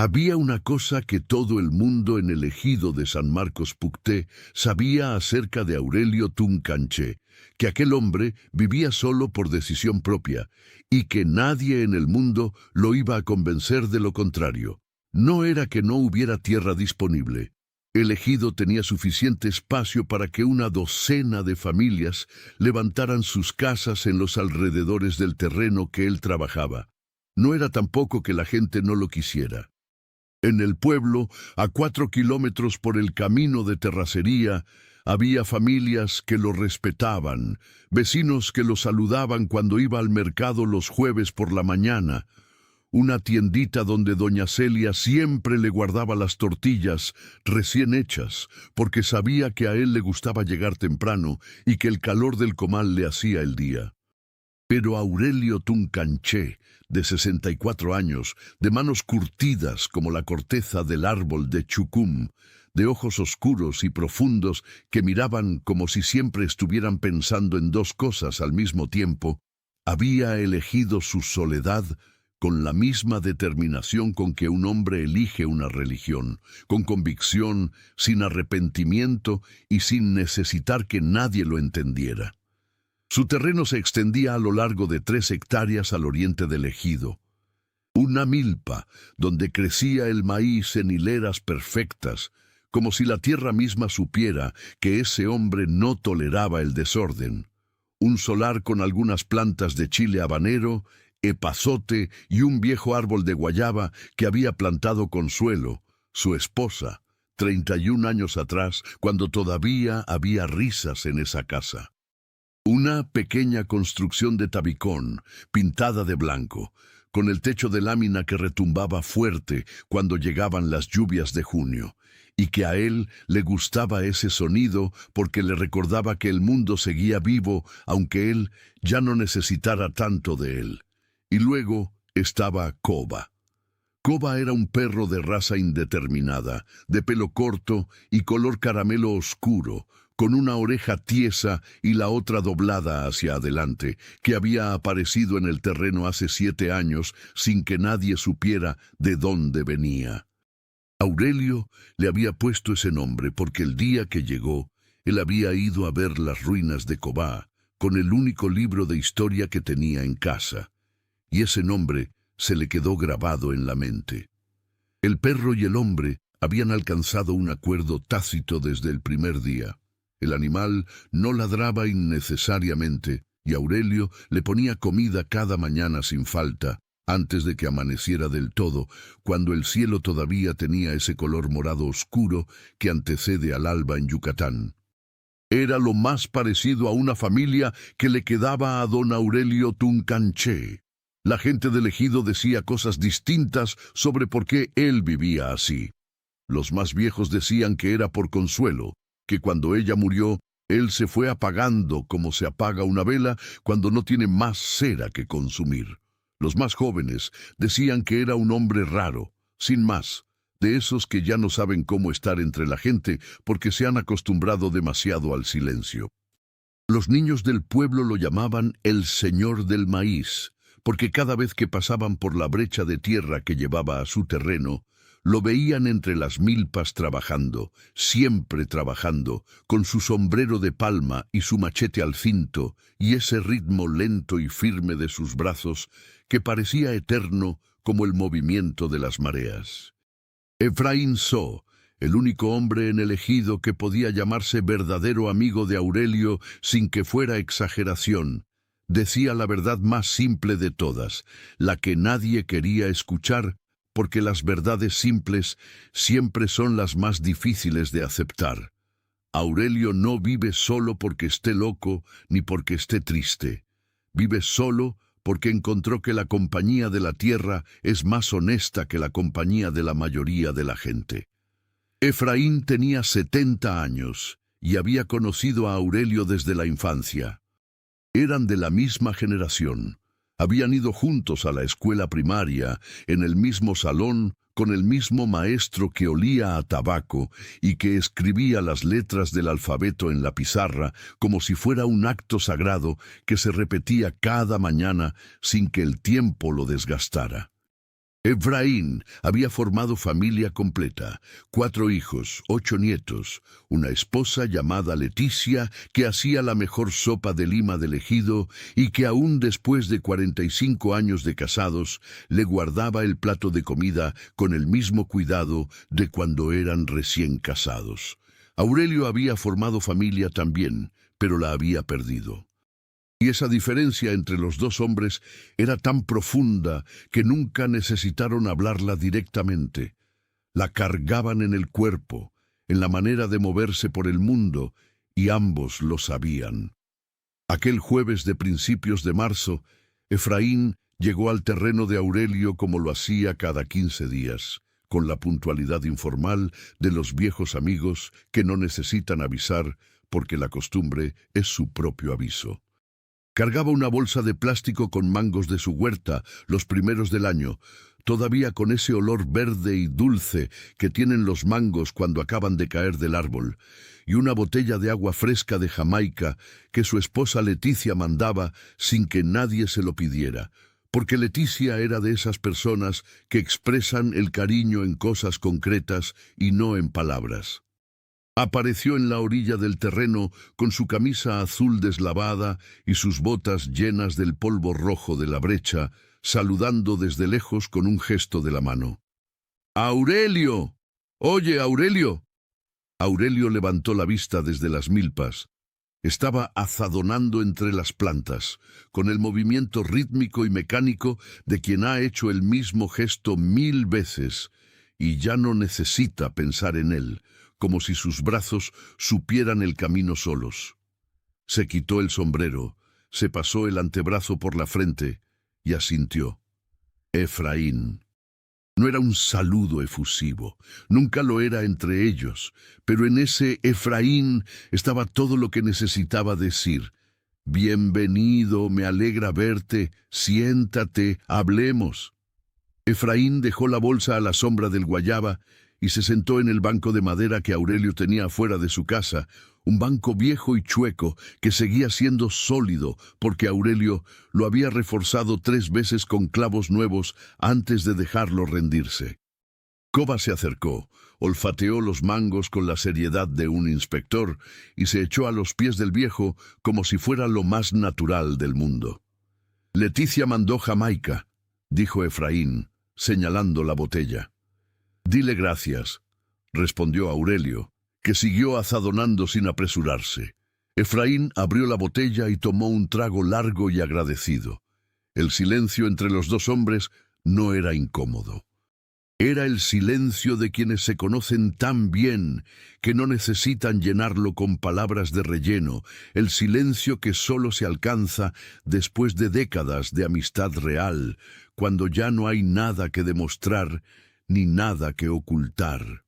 Había una cosa que todo el mundo en el ejido de San Marcos Pucté sabía acerca de Aurelio Tuncanché, que aquel hombre vivía solo por decisión propia y que nadie en el mundo lo iba a convencer de lo contrario. No era que no hubiera tierra disponible. El ejido tenía suficiente espacio para que una docena de familias levantaran sus casas en los alrededores del terreno que él trabajaba. No era tampoco que la gente no lo quisiera. En el pueblo, a 4 kilómetros por el camino de terracería, había familias que lo respetaban, vecinos que lo saludaban cuando iba al mercado los jueves por la mañana, una tiendita donde doña Celia siempre le guardaba las tortillas recién hechas, porque sabía que a él le gustaba llegar temprano y que el calor del comal le hacía el día. Pero Aurelio Tuncanché, de 64 años, de manos curtidas como la corteza del árbol de chucum, de ojos oscuros y profundos que miraban como si siempre estuvieran pensando en dos cosas al mismo tiempo, había elegido su soledad con la misma determinación con que un hombre elige una religión, con convicción, sin arrepentimiento y sin necesitar que nadie lo entendiera. Su terreno se extendía a lo largo de 3 hectáreas al oriente del ejido. Una milpa donde crecía el maíz en hileras perfectas, como si la tierra misma supiera que ese hombre no toleraba el desorden. Un solar con algunas plantas de chile habanero, epazote y un viejo árbol de guayaba que había plantado Consuelo, su esposa, 31 años atrás, cuando todavía había risas en esa casa. Una pequeña construcción de tabicón, pintada de blanco, con el techo de lámina que retumbaba fuerte cuando llegaban las lluvias de junio, y que a él le gustaba ese sonido porque le recordaba que el mundo seguía vivo aunque él ya no necesitara tanto de él. Y luego estaba Coba. Coba era un perro de raza indeterminada, de pelo corto y color caramelo oscuro, con una oreja tiesa y la otra doblada hacia adelante, que había aparecido en el terreno hace 7 años sin que nadie supiera de dónde venía. Aurelio le había puesto ese nombre porque el día que llegó, él había ido a ver las ruinas de Cobá, con el único libro de historia que tenía en casa, y ese nombre se le quedó grabado en la mente. El perro y el hombre habían alcanzado un acuerdo tácito desde el primer día. El animal no ladraba innecesariamente y Aurelio le ponía comida cada mañana sin falta, antes de que amaneciera del todo, cuando el cielo todavía tenía ese color morado oscuro que antecede al alba en Yucatán. Era lo más parecido a una familia que le quedaba a don Aurelio Tuncanché. La gente del ejido decía cosas distintas sobre por qué él vivía así. Los más viejos decían que era por Consuelo, que cuando ella murió, él se fue apagando como se apaga una vela cuando no tiene más cera que consumir. Los más jóvenes decían que era un hombre raro, sin más, de esos que ya no saben cómo estar entre la gente porque se han acostumbrado demasiado al silencio. Los niños del pueblo lo llamaban el Señor del Maíz, porque cada vez que pasaban por la brecha de tierra que llevaba a su terreno, lo veían entre las milpas trabajando, siempre trabajando, con su sombrero de palma y su machete al cinto, y ese ritmo lento y firme de sus brazos, que parecía eterno como el movimiento de las mareas. Efraín So, el único hombre en el ejido que podía llamarse verdadero amigo de Aurelio sin que fuera exageración, decía la verdad más simple de todas, la que nadie quería escuchar, porque las verdades simples siempre son las más difíciles de aceptar. Aurelio no vive solo porque esté loco ni porque esté triste. Vive solo porque encontró que la compañía de la tierra es más honesta que la compañía de la mayoría de la gente. Efraín tenía 70 años y había conocido a Aurelio desde la infancia. Eran de la misma generación. Habían ido juntos a la escuela primaria, en el mismo salón, con el mismo maestro que olía a tabaco y que escribía las letras del alfabeto en la pizarra como si fuera un acto sagrado que se repetía cada mañana sin que el tiempo lo desgastara. Efraín había formado familia completa, 4 hijos, 8 nietos, una esposa llamada Leticia que hacía la mejor sopa de lima del ejido y que aún después de 45 años de casados le guardaba el plato de comida con el mismo cuidado de cuando eran recién casados. Aurelio había formado familia también, pero la había perdido. Y esa diferencia entre los dos hombres era tan profunda que nunca necesitaron hablarla directamente. La cargaban en el cuerpo, en la manera de moverse por el mundo, y ambos lo sabían. Aquel jueves de principios de marzo, Efraín llegó al terreno de Aurelio como lo hacía cada 15 días, con la puntualidad informal de los viejos amigos que no necesitan avisar porque la costumbre es su propio aviso. Cargaba una bolsa de plástico con mangos de su huerta, los primeros del año, todavía con ese olor verde y dulce que tienen los mangos cuando acaban de caer del árbol, y una botella de agua fresca de Jamaica que su esposa Leticia mandaba sin que nadie se lo pidiera, porque Leticia era de esas personas que expresan el cariño en cosas concretas y no en palabras. Apareció en la orilla del terreno con su camisa azul deslavada y sus botas llenas del polvo rojo de la brecha, saludando desde lejos con un gesto de la mano. ¡Aurelio! ¡Oye, Aurelio! Aurelio levantó la vista desde las milpas. Estaba azadonando entre las plantas, con el movimiento rítmico y mecánico de quien ha hecho el mismo gesto 1000 veces, y ya no necesita pensar en él, como si sus brazos supieran el camino solos. Se quitó el sombrero, se pasó el antebrazo por la frente y asintió. Efraín. No era un saludo efusivo, nunca lo era entre ellos, pero en ese Efraín estaba todo lo que necesitaba decir. Bienvenido, me alegra verte, siéntate, hablemos. Efraín dejó la bolsa a la sombra del guayaba y se sentó en el banco de madera que Aurelio tenía afuera de su casa, un banco viejo y chueco que seguía siendo sólido porque Aurelio lo había reforzado 3 veces con clavos nuevos antes de dejarlo rendirse. Coba se acercó, olfateó los mangos con la seriedad de un inspector y se echó a los pies del viejo como si fuera lo más natural del mundo. Leticia mandó Jamaica, dijo Efraín, señalando la botella. Dile gracias, respondió Aurelio, que siguió azadonando sin apresurarse. Efraín abrió la botella y tomó un trago largo y agradecido. El silencio entre los dos hombres no era incómodo. Era el silencio de quienes se conocen tan bien que no necesitan llenarlo con palabras de relleno, el silencio que solo se alcanza después de décadas de amistad real, cuando ya no hay nada que demostrar ni nada que ocultar.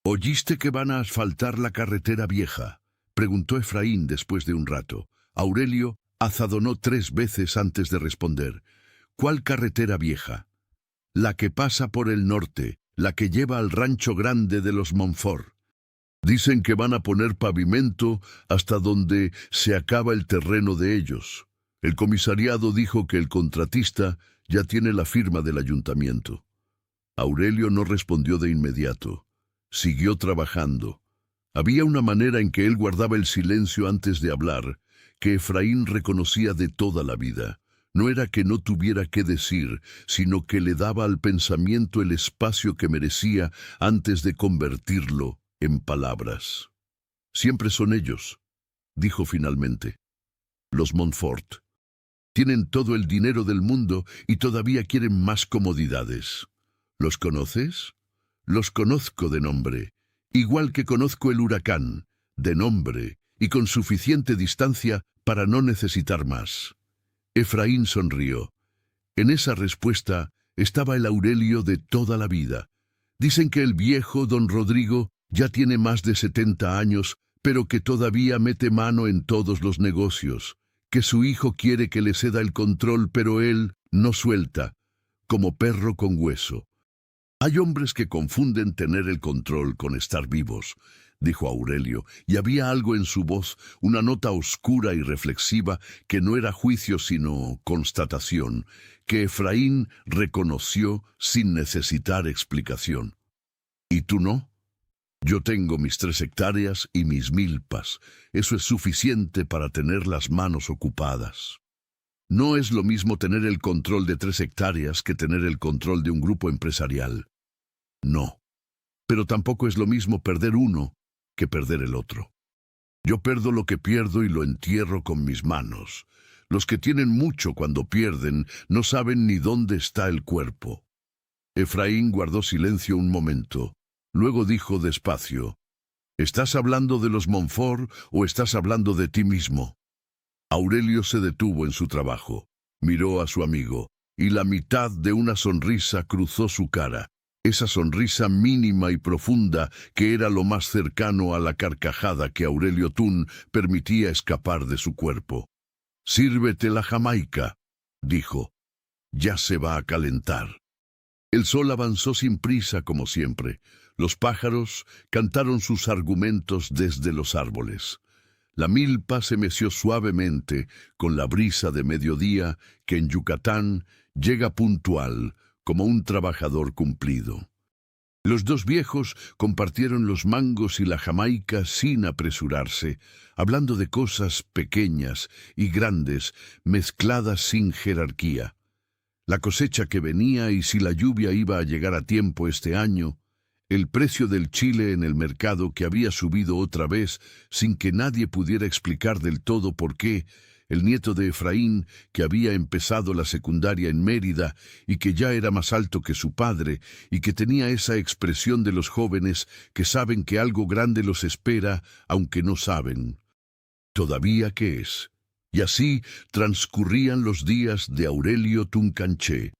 ¿Oíste que van a asfaltar la carretera vieja?, preguntó Efraín después de un rato. Aurelio azadonó 3 veces antes de responder. ¿Cuál carretera vieja? La que pasa por el norte, la que lleva al rancho grande de los Montfort. Dicen que van a poner pavimento hasta donde se acaba el terreno de ellos. El comisariado dijo que el contratista ya tiene la firma del ayuntamiento. Aurelio no respondió de inmediato. Siguió trabajando. Había una manera en que él guardaba el silencio antes de hablar, que Efraín reconocía de toda la vida. No era que no tuviera qué decir, sino que le daba al pensamiento el espacio que merecía antes de convertirlo en palabras. Siempre son ellos, dijo finalmente. Los Montfort. Tienen todo el dinero del mundo y todavía quieren más comodidades. ¿Los conoces? Los conozco de nombre, igual que conozco el huracán, de nombre y con suficiente distancia para no necesitar más. Efraín sonrió. En esa respuesta estaba el Aurelio de toda la vida. Dicen que el viejo don Rodrigo ya tiene más de 70 años, pero que todavía mete mano en todos los negocios, que su hijo quiere que le ceda el control, pero él no suelta, como perro con hueso. Hay hombres que confunden tener el control con estar vivos. dijo Aurelio, y había algo en su voz, una nota oscura y reflexiva que no era juicio sino constatación, que Efraín reconoció sin necesitar explicación. ¿Y tú no? Yo tengo mis 3 hectáreas y mis milpas. Eso es suficiente para tener las manos ocupadas. No es lo mismo tener el control de 3 hectáreas que tener el control de un grupo empresarial. No. Pero tampoco es lo mismo perder uno que perder el otro. Yo pierdo lo que pierdo y lo entierro con mis manos. Los que tienen mucho cuando pierden no saben ni dónde está el cuerpo. Efraín guardó silencio un momento. Luego dijo despacio: ¿Estás hablando de los Montfort o estás hablando de ti mismo? Aurelio se detuvo en su trabajo, miró a su amigo, y la mitad de una sonrisa cruzó su cara. Esa sonrisa mínima y profunda que era lo más cercano a la carcajada que Aurelio Thun permitía escapar de su cuerpo. «Sírvete la jamaica», dijo. «Ya se va a calentar». El sol avanzó sin prisa como siempre. Los pájaros cantaron sus argumentos desde los árboles. La milpa se meció suavemente con la brisa de mediodía que en Yucatán llega puntual como un trabajador cumplido. Los 2 viejos compartieron los mangos y la jamaica sin apresurarse, hablando de cosas pequeñas y grandes mezcladas sin jerarquía. La cosecha que venía y si la lluvia iba a llegar a tiempo este año, el precio del chile en el mercado que había subido otra vez sin que nadie pudiera explicar del todo por qué. El nieto de Efraín, que había empezado la secundaria en Mérida y que ya era más alto que su padre y que tenía esa expresión de los jóvenes que saben que algo grande los espera aunque no saben todavía qué es. Y así transcurrían los días de Aurelio Tuncanché,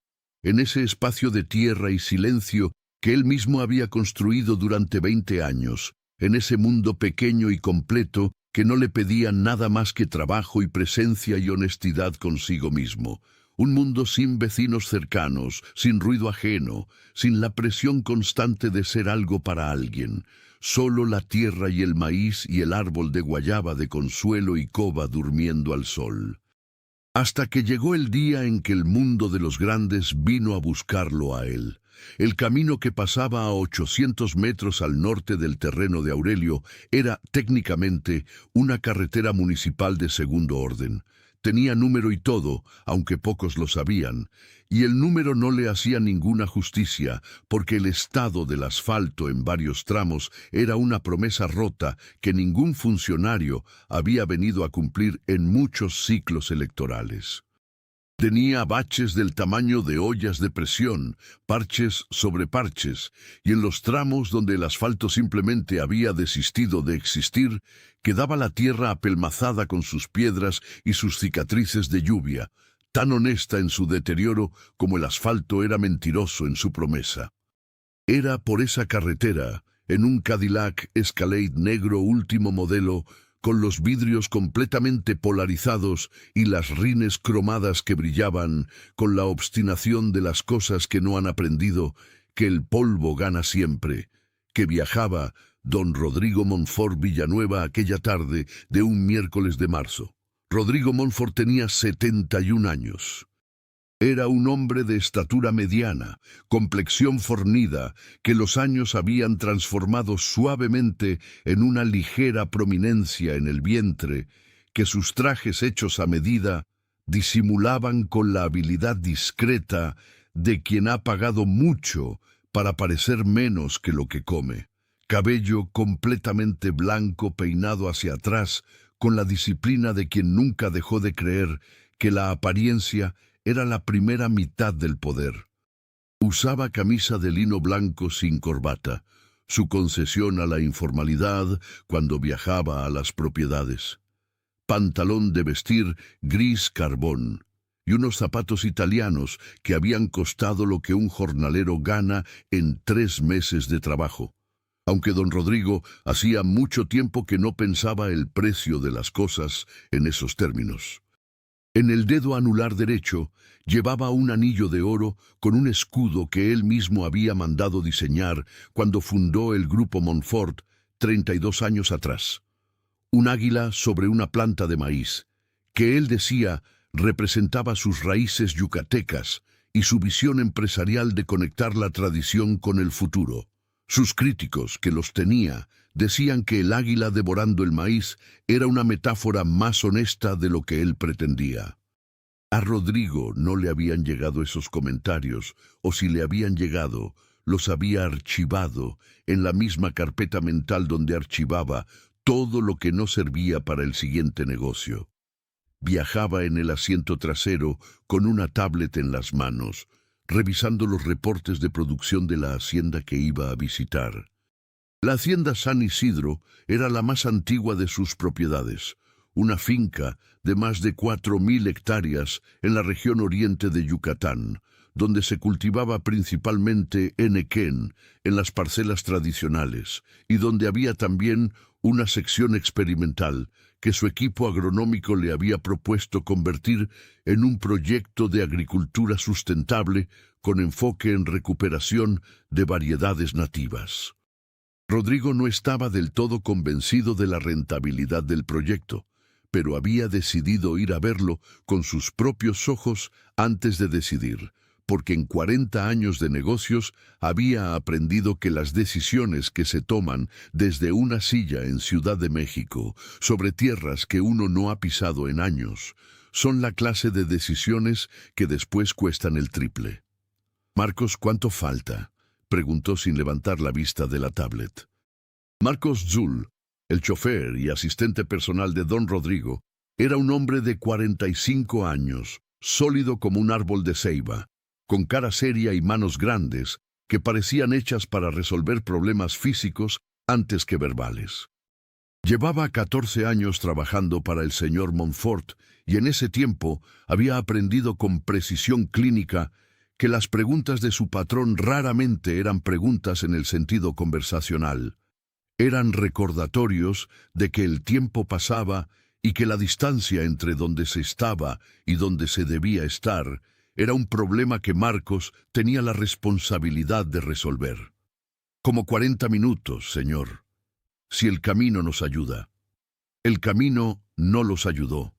en ese espacio de tierra y silencio que él mismo había construido durante 20 años, en ese mundo pequeño y completo que no le pedía nada más que trabajo y presencia y honestidad consigo mismo. Un mundo sin vecinos cercanos, sin ruido ajeno, sin la presión constante de ser algo para alguien. Solo la tierra y el maíz y el árbol de guayaba de consuelo y coba durmiendo al sol. Hasta que llegó el día en que el mundo de los grandes vino a buscarlo a él. El camino que pasaba a 800 metros al norte del terreno de Aurelio era técnicamente una carretera municipal de segundo orden. Tenía número y todo, aunque pocos lo sabían, y el número no le hacía ninguna justicia, porque el estado del asfalto en varios tramos era una promesa rota que ningún funcionario había venido a cumplir en muchos ciclos electorales. Tenía baches del tamaño de ollas de presión, parches sobre parches, y en los tramos donde el asfalto simplemente había desistido de existir, quedaba la tierra apelmazada con sus piedras y sus cicatrices de lluvia, tan honesta en su deterioro como el asfalto era mentiroso en su promesa. Era por esa carretera, en un Cadillac Escalade negro último modelo, con los vidrios completamente polarizados y las rines cromadas que brillaban, con la obstinación de las cosas que no han aprendido, que el polvo gana siempre, que viajaba don Rodrigo Montfort Villanueva aquella tarde de un miércoles de marzo. Rodrigo Montfort tenía 71 años. Era un hombre de estatura mediana, complexión fornida, que los años habían transformado suavemente en una ligera prominencia en el vientre, que sus trajes hechos a medida disimulaban con la habilidad discreta de quien ha pagado mucho para parecer menos que lo que come. Cabello completamente blanco peinado hacia atrás, con la disciplina de quien nunca dejó de creer que la apariencia era la primera mitad del poder. Usaba camisa de lino blanco sin corbata, su concesión a la informalidad cuando viajaba a las propiedades. Pantalón de vestir gris carbón y unos zapatos italianos que habían costado lo que un jornalero gana en 3 meses de trabajo. Aunque don Rodrigo hacía mucho tiempo que no pensaba el precio de las cosas en esos términos. En el dedo anular derecho llevaba un anillo de oro con un escudo que él mismo había mandado diseñar cuando fundó el grupo Montfort, 32 años atrás. Un águila sobre una planta de maíz, que él decía representaba sus raíces yucatecas y su visión empresarial de conectar la tradición con el futuro. Sus críticos, que los tenía, decían que el águila devorando el maíz era una metáfora más honesta de lo que él pretendía. A Rodrigo no le habían llegado esos comentarios, o si le habían llegado, los había archivado en la misma carpeta mental donde archivaba todo lo que no servía para el siguiente negocio. Viajaba en el asiento trasero con una tablet en las manos, revisando los reportes de producción de la hacienda que iba a visitar. La hacienda San Isidro era la más antigua de sus propiedades, una finca de más de 4.000 hectáreas en la región oriente de Yucatán, donde se cultivaba principalmente henequén en las parcelas tradicionales y donde había también una sección experimental que su equipo agronómico le había propuesto convertir en un proyecto de agricultura sustentable con enfoque en recuperación de variedades nativas. Rodrigo no estaba del todo convencido de la rentabilidad del proyecto, pero había decidido ir a verlo con sus propios ojos antes de decidir, porque en 40 años de negocios había aprendido que las decisiones que se toman desde una silla en Ciudad de México, sobre tierras que uno no ha pisado en años, son la clase de decisiones que después cuestan el triple. «Marcos, ¿cuánto falta?», preguntó sin levantar la vista de la tablet. Marcos Zul, el chofer y asistente personal de don Rodrigo, era un hombre de 45 años, sólido como un árbol de ceiba, con cara seria y manos grandes que parecían hechas para resolver problemas físicos antes que verbales. Llevaba 14 años trabajando para el señor Montfort y en ese tiempo había aprendido con precisión clínica que las preguntas de su patrón raramente eran preguntas en el sentido conversacional. Eran recordatorios de que el tiempo pasaba y que la distancia entre donde se estaba y donde se debía estar era un problema que Marcos tenía la responsabilidad de resolver. «Como 40 minutos, señor, si el camino nos ayuda». El camino no los ayudó.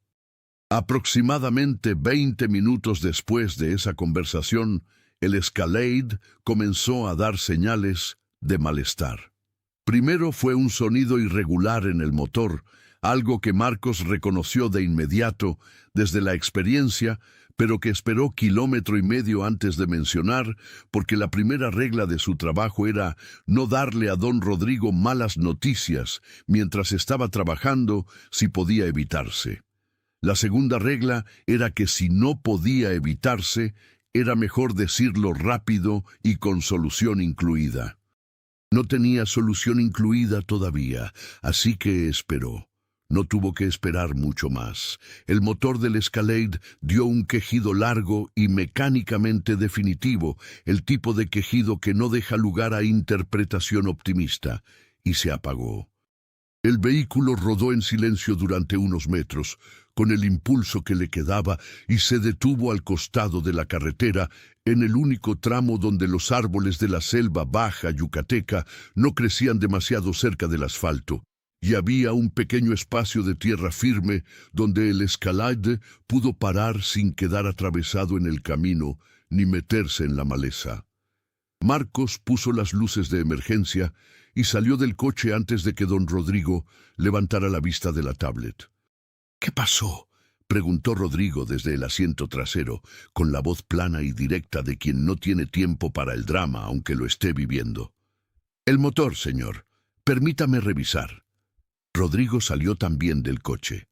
Aproximadamente 20 minutos después de esa conversación, el Escalade comenzó a dar señales de malestar. Primero fue un sonido irregular en el motor, algo que Marcos reconoció de inmediato desde la experiencia, pero que esperó 1,5 kilómetros antes de mencionar, porque la primera regla de su trabajo era no darle a don Rodrigo malas noticias mientras estaba trabajando si podía evitarse. La segunda regla era que si no podía evitarse, era mejor decirlo rápido y con solución incluida. No tenía solución incluida todavía, así que esperó. No tuvo que esperar mucho más. El motor del Escalade dio un quejido largo y mecánicamente definitivo, el tipo de quejido que no deja lugar a interpretación optimista, y se apagó. El vehículo rodó en silencio durante unos metros, con el impulso que le quedaba, y se detuvo al costado de la carretera, en el único tramo donde los árboles de la selva baja yucateca no crecían demasiado cerca del asfalto, y había un pequeño espacio de tierra firme donde el Escalade pudo parar sin quedar atravesado en el camino ni meterse en la maleza. Marcos puso las luces de emergencia y salió del coche antes de que don Rodrigo levantara la vista de la tablet. «¿Qué pasó?», preguntó Rodrigo desde el asiento trasero, con la voz plana y directa de quien no tiene tiempo para el drama, aunque lo esté viviendo. «El motor, señor. Permítame revisar». Rodrigo salió también del coche.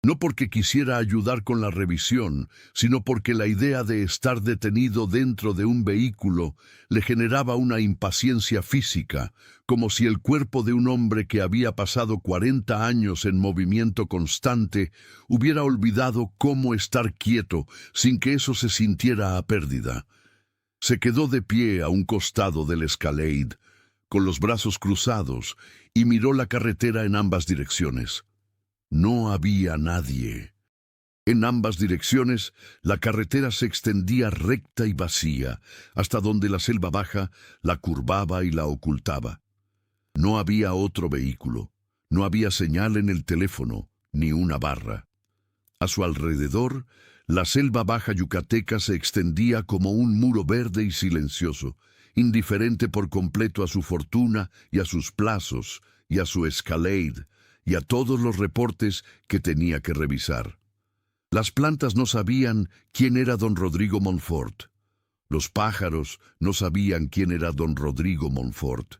No porque quisiera ayudar con la revisión, sino porque la idea de estar detenido dentro de un vehículo le generaba una impaciencia física, como si el cuerpo de un hombre que había pasado 40 años en movimiento constante hubiera olvidado cómo estar quieto sin que eso se sintiera a pérdida. Se quedó de pie a un costado del Escalade, con los brazos cruzados, y miró la carretera en ambas direcciones. No había nadie. En ambas direcciones, la carretera se extendía recta y vacía, hasta donde la selva baja la curvaba y la ocultaba. No había otro vehículo, no había señal en el teléfono, ni una barra. A su alrededor, la selva baja yucateca se extendía como un muro verde y silencioso, indiferente por completo a su fortuna y a sus plazos y a su Escalade y a todos los reportes que tenía que revisar. Las plantas no sabían quién era don Rodrigo Montfort. Los pájaros no sabían quién era don Rodrigo Montfort.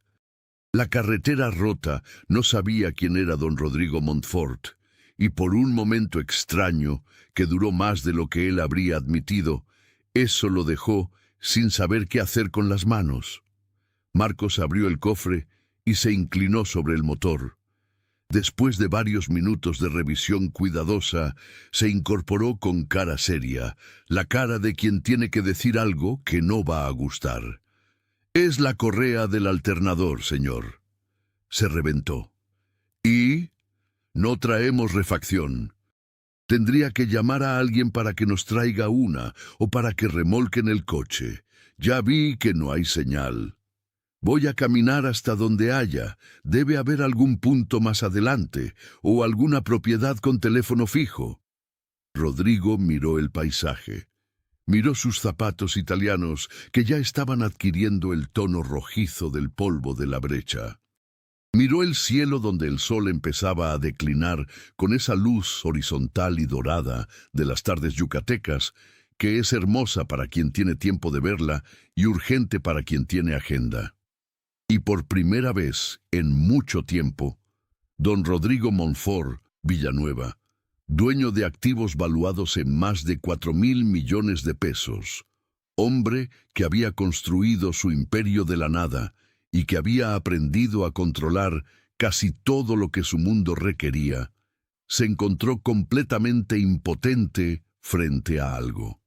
La carretera rota no sabía quién era don Rodrigo Montfort, y por un momento extraño, que duró más de lo que él habría admitido, eso lo dejó sin saber qué hacer con las manos. Marcos abrió el cofre y se inclinó sobre el motor. Después de varios minutos de revisión cuidadosa, se incorporó con cara seria, la cara de quien tiene que decir algo que no va a gustar. «Es la correa del alternador, señor». Se reventó. «¿Y? No traemos refacción. Tendría que llamar a alguien para que nos traiga una o para que remolquen el coche. Ya vi que no hay señal. Voy a caminar hasta donde haya. Debe haber algún punto más adelante o alguna propiedad con teléfono fijo». Rodrigo miró el paisaje. Miró sus zapatos italianos que ya estaban adquiriendo el tono rojizo del polvo de la brecha. Miró el cielo donde el sol empezaba a declinar con esa luz horizontal y dorada de las tardes yucatecas, que es hermosa para quien tiene tiempo de verla y urgente para quien tiene agenda. Y por primera vez en mucho tiempo, don Rodrigo Montfort Villanueva, dueño de activos valuados en más de 4.000 millones de pesos, hombre que había construido su imperio de la nada y que había aprendido a controlar casi todo lo que su mundo requería, se encontró completamente impotente frente a algo.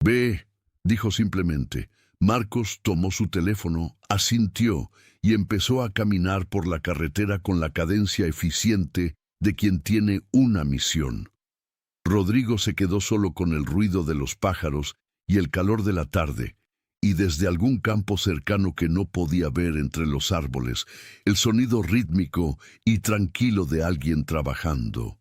«Ve», dijo simplemente. Marcos tomó su teléfono, asintió y empezó a caminar por la carretera con la cadencia eficiente de quien tiene una misión. Rodrigo se quedó solo con el ruido de los pájaros y el calor de la tarde, y desde algún campo cercano que no podía ver entre los árboles, el sonido rítmico y tranquilo de alguien trabajando.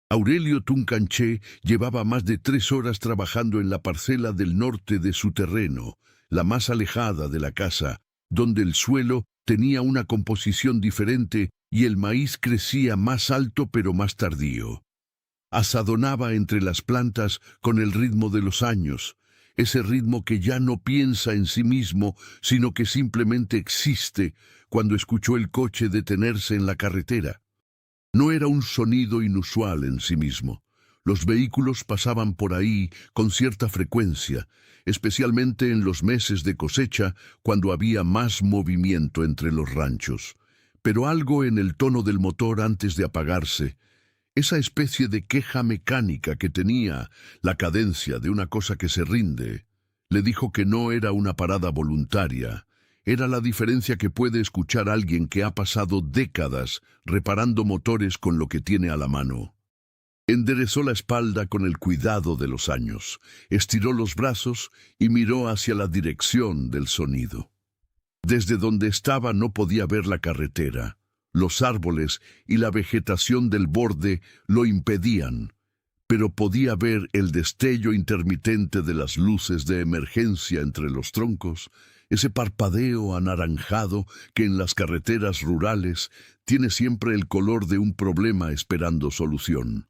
Aurelio Tuncanché llevaba más de 3 horas trabajando en la parcela del norte de su terreno, la más alejada de la casa, donde el suelo tenía una composición diferente y el maíz crecía más alto pero más tardío. Asadonaba entre las plantas con el ritmo de los años, ese ritmo que ya no piensa en sí mismo, sino que simplemente existe cuando escuchó el coche detenerse en la carretera. No era un sonido inusual en sí mismo. Los vehículos pasaban por ahí con cierta frecuencia, especialmente en los meses de cosecha, cuando había más movimiento entre los ranchos. Pero algo en el tono del motor antes de apagarse, esa especie de queja mecánica que tenía, la cadencia de una cosa que se rinde, le dijo que no era una parada voluntaria. Era la diferencia que puede escuchar alguien que ha pasado décadas reparando motores con lo que tiene a la mano. Enderezó la espalda con el cuidado de los años, estiró los brazos y miró hacia la dirección del sonido. Desde donde estaba no podía ver la carretera. Los árboles y la vegetación del borde lo impedían, pero podía ver el destello intermitente de las luces de emergencia entre los troncos, ese parpadeo anaranjado que en las carreteras rurales tiene siempre el color de un problema esperando solución.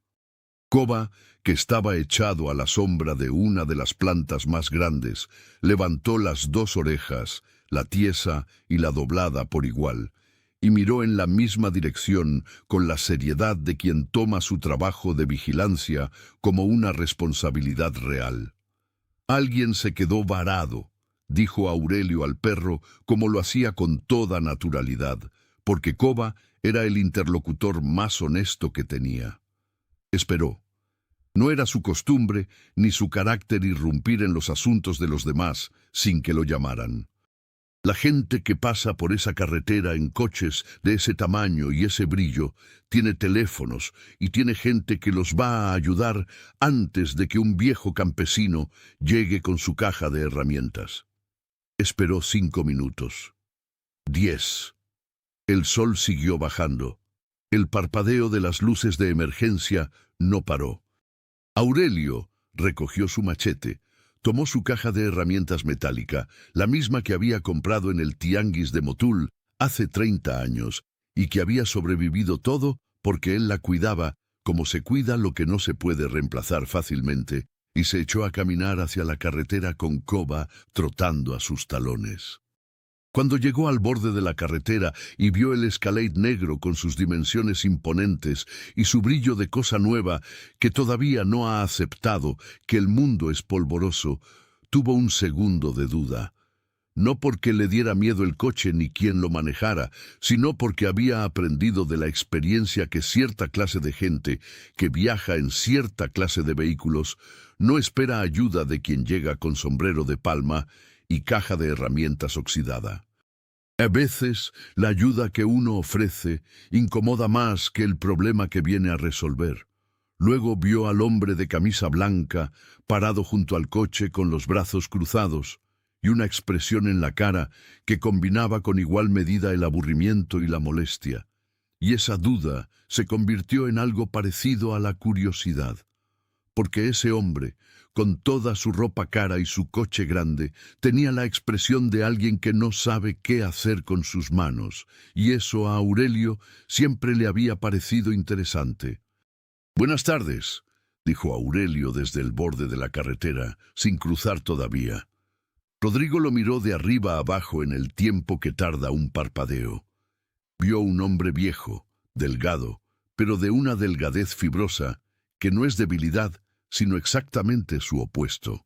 Coba, que estaba echado a la sombra de una de las plantas más grandes, levantó las 2 orejas, la tiesa y la doblada por igual, y miró en la misma dirección con la seriedad de quien toma su trabajo de vigilancia como una responsabilidad real. Alguien se quedó varado, dijo Aurelio al perro como lo hacía con toda naturalidad, porque Coba era el interlocutor más honesto que tenía. Esperó. No era su costumbre ni su carácter irrumpir en los asuntos de los demás sin que lo llamaran. La gente que pasa por esa carretera en coches de ese tamaño y ese brillo tiene teléfonos y tiene gente que los va a ayudar antes de que un viejo campesino llegue con su caja de herramientas. Esperó 5 minutos. 10. El sol siguió bajando. El parpadeo de las luces de emergencia no paró. Aurelio recogió su machete, tomó su caja de herramientas metálica, la misma que había comprado en el Tianguis de Motul hace 30 años, y que había sobrevivido todo porque él la cuidaba como se cuida lo que no se puede reemplazar fácilmente, y se echó a caminar hacia la carretera con Koba trotando a sus talones. Cuando llegó al borde de la carretera y vio el Escalade negro con sus dimensiones imponentes y su brillo de cosa nueva que todavía no ha aceptado que el mundo es polvoroso, tuvo un segundo de duda. No porque le diera miedo el coche ni quien lo manejara, sino porque había aprendido de la experiencia que cierta clase de gente que viaja en cierta clase de vehículos no espera ayuda de quien llega con sombrero de palma y caja de herramientas oxidada. A veces, la ayuda que uno ofrece incomoda más que el problema que viene a resolver. Luego vio al hombre de camisa blanca parado junto al coche con los brazos cruzados y una expresión en la cara que combinaba con igual medida el aburrimiento y la molestia. Y esa duda se convirtió en algo parecido a la curiosidad. Porque ese hombre, con toda su ropa cara y su coche grande, tenía la expresión de alguien que no sabe qué hacer con sus manos, y eso a Aurelio siempre le había parecido interesante. «Buenas tardes», dijo Aurelio desde el borde de la carretera, sin cruzar todavía. Rodrigo lo miró de arriba a abajo en el tiempo que tarda un parpadeo. Vio un hombre viejo, delgado, pero de una delgadez fibrosa, que no es debilidad, sino exactamente su opuesto,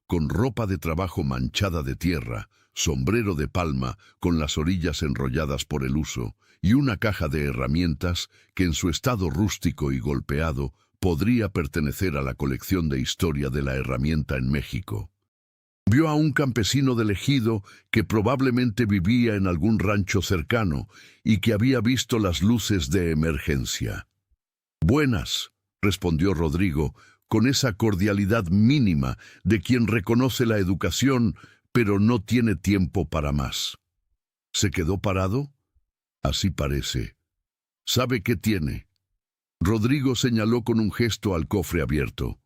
con ropa de trabajo manchada de tierra, sombrero de palma con las orillas enrolladas por el uso, y una caja de herramientas que en su estado rústico y golpeado podría pertenecer a la colección de historia de la herramienta en México. Vio a un campesino del ejido que probablemente vivía en algún rancho cercano y que había visto las luces de emergencia. «Buenas», respondió Rodrigo, con esa cordialidad mínima de quien reconoce la educación, pero no tiene tiempo para más. ¿Se quedó parado? Así parece. ¿Sabe qué tiene? Rodrigo señaló con un gesto al cofre abierto.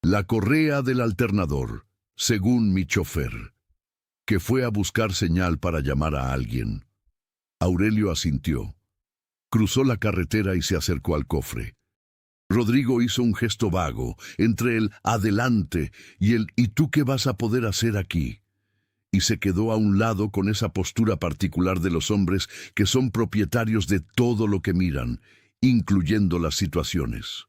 La correa del alternador, según mi chofer, que fue a buscar señal para llamar a alguien. Aurelio asintió. Cruzó la carretera y se acercó al cofre. Rodrigo hizo un gesto vago entre el «adelante» y el «¿y tú qué vas a poder hacer aquí?», y se quedó a un lado con esa postura particular de los hombres que son propietarios de todo lo que miran, incluyendo las situaciones.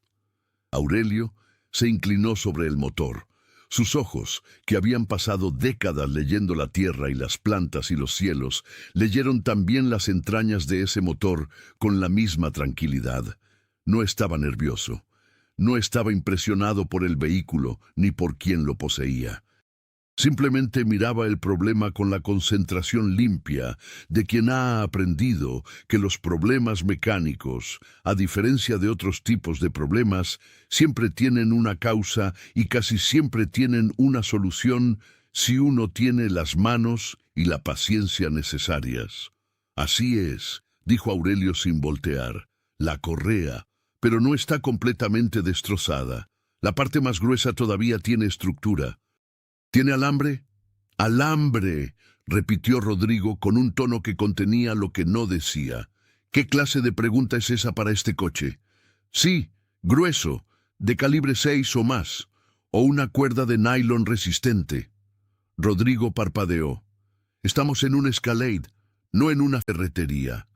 Aurelio se inclinó sobre el motor. Sus ojos, que habían pasado décadas leyendo la tierra y las plantas y los cielos, leyeron también las entrañas de ese motor con la misma tranquilidad. No estaba nervioso, no estaba impresionado por el vehículo ni por quien lo poseía. Simplemente miraba el problema con la concentración limpia de quien ha aprendido que los problemas mecánicos, a diferencia de otros tipos de problemas, siempre tienen una causa y casi siempre tienen una solución si uno tiene las manos y la paciencia necesarias. Así es, dijo Aurelio sin voltear, la correa, pero no está completamente destrozada. La parte más gruesa todavía tiene estructura. ¿Tiene alambre? ¡Alambre!, repitió Rodrigo con un tono que contenía lo que no decía. ¿Qué clase de pregunta es esa para este coche? Sí, grueso, de calibre 6 o más, o una cuerda de nylon resistente. Rodrigo parpadeó. Estamos en un Escalade, no en una ferretería.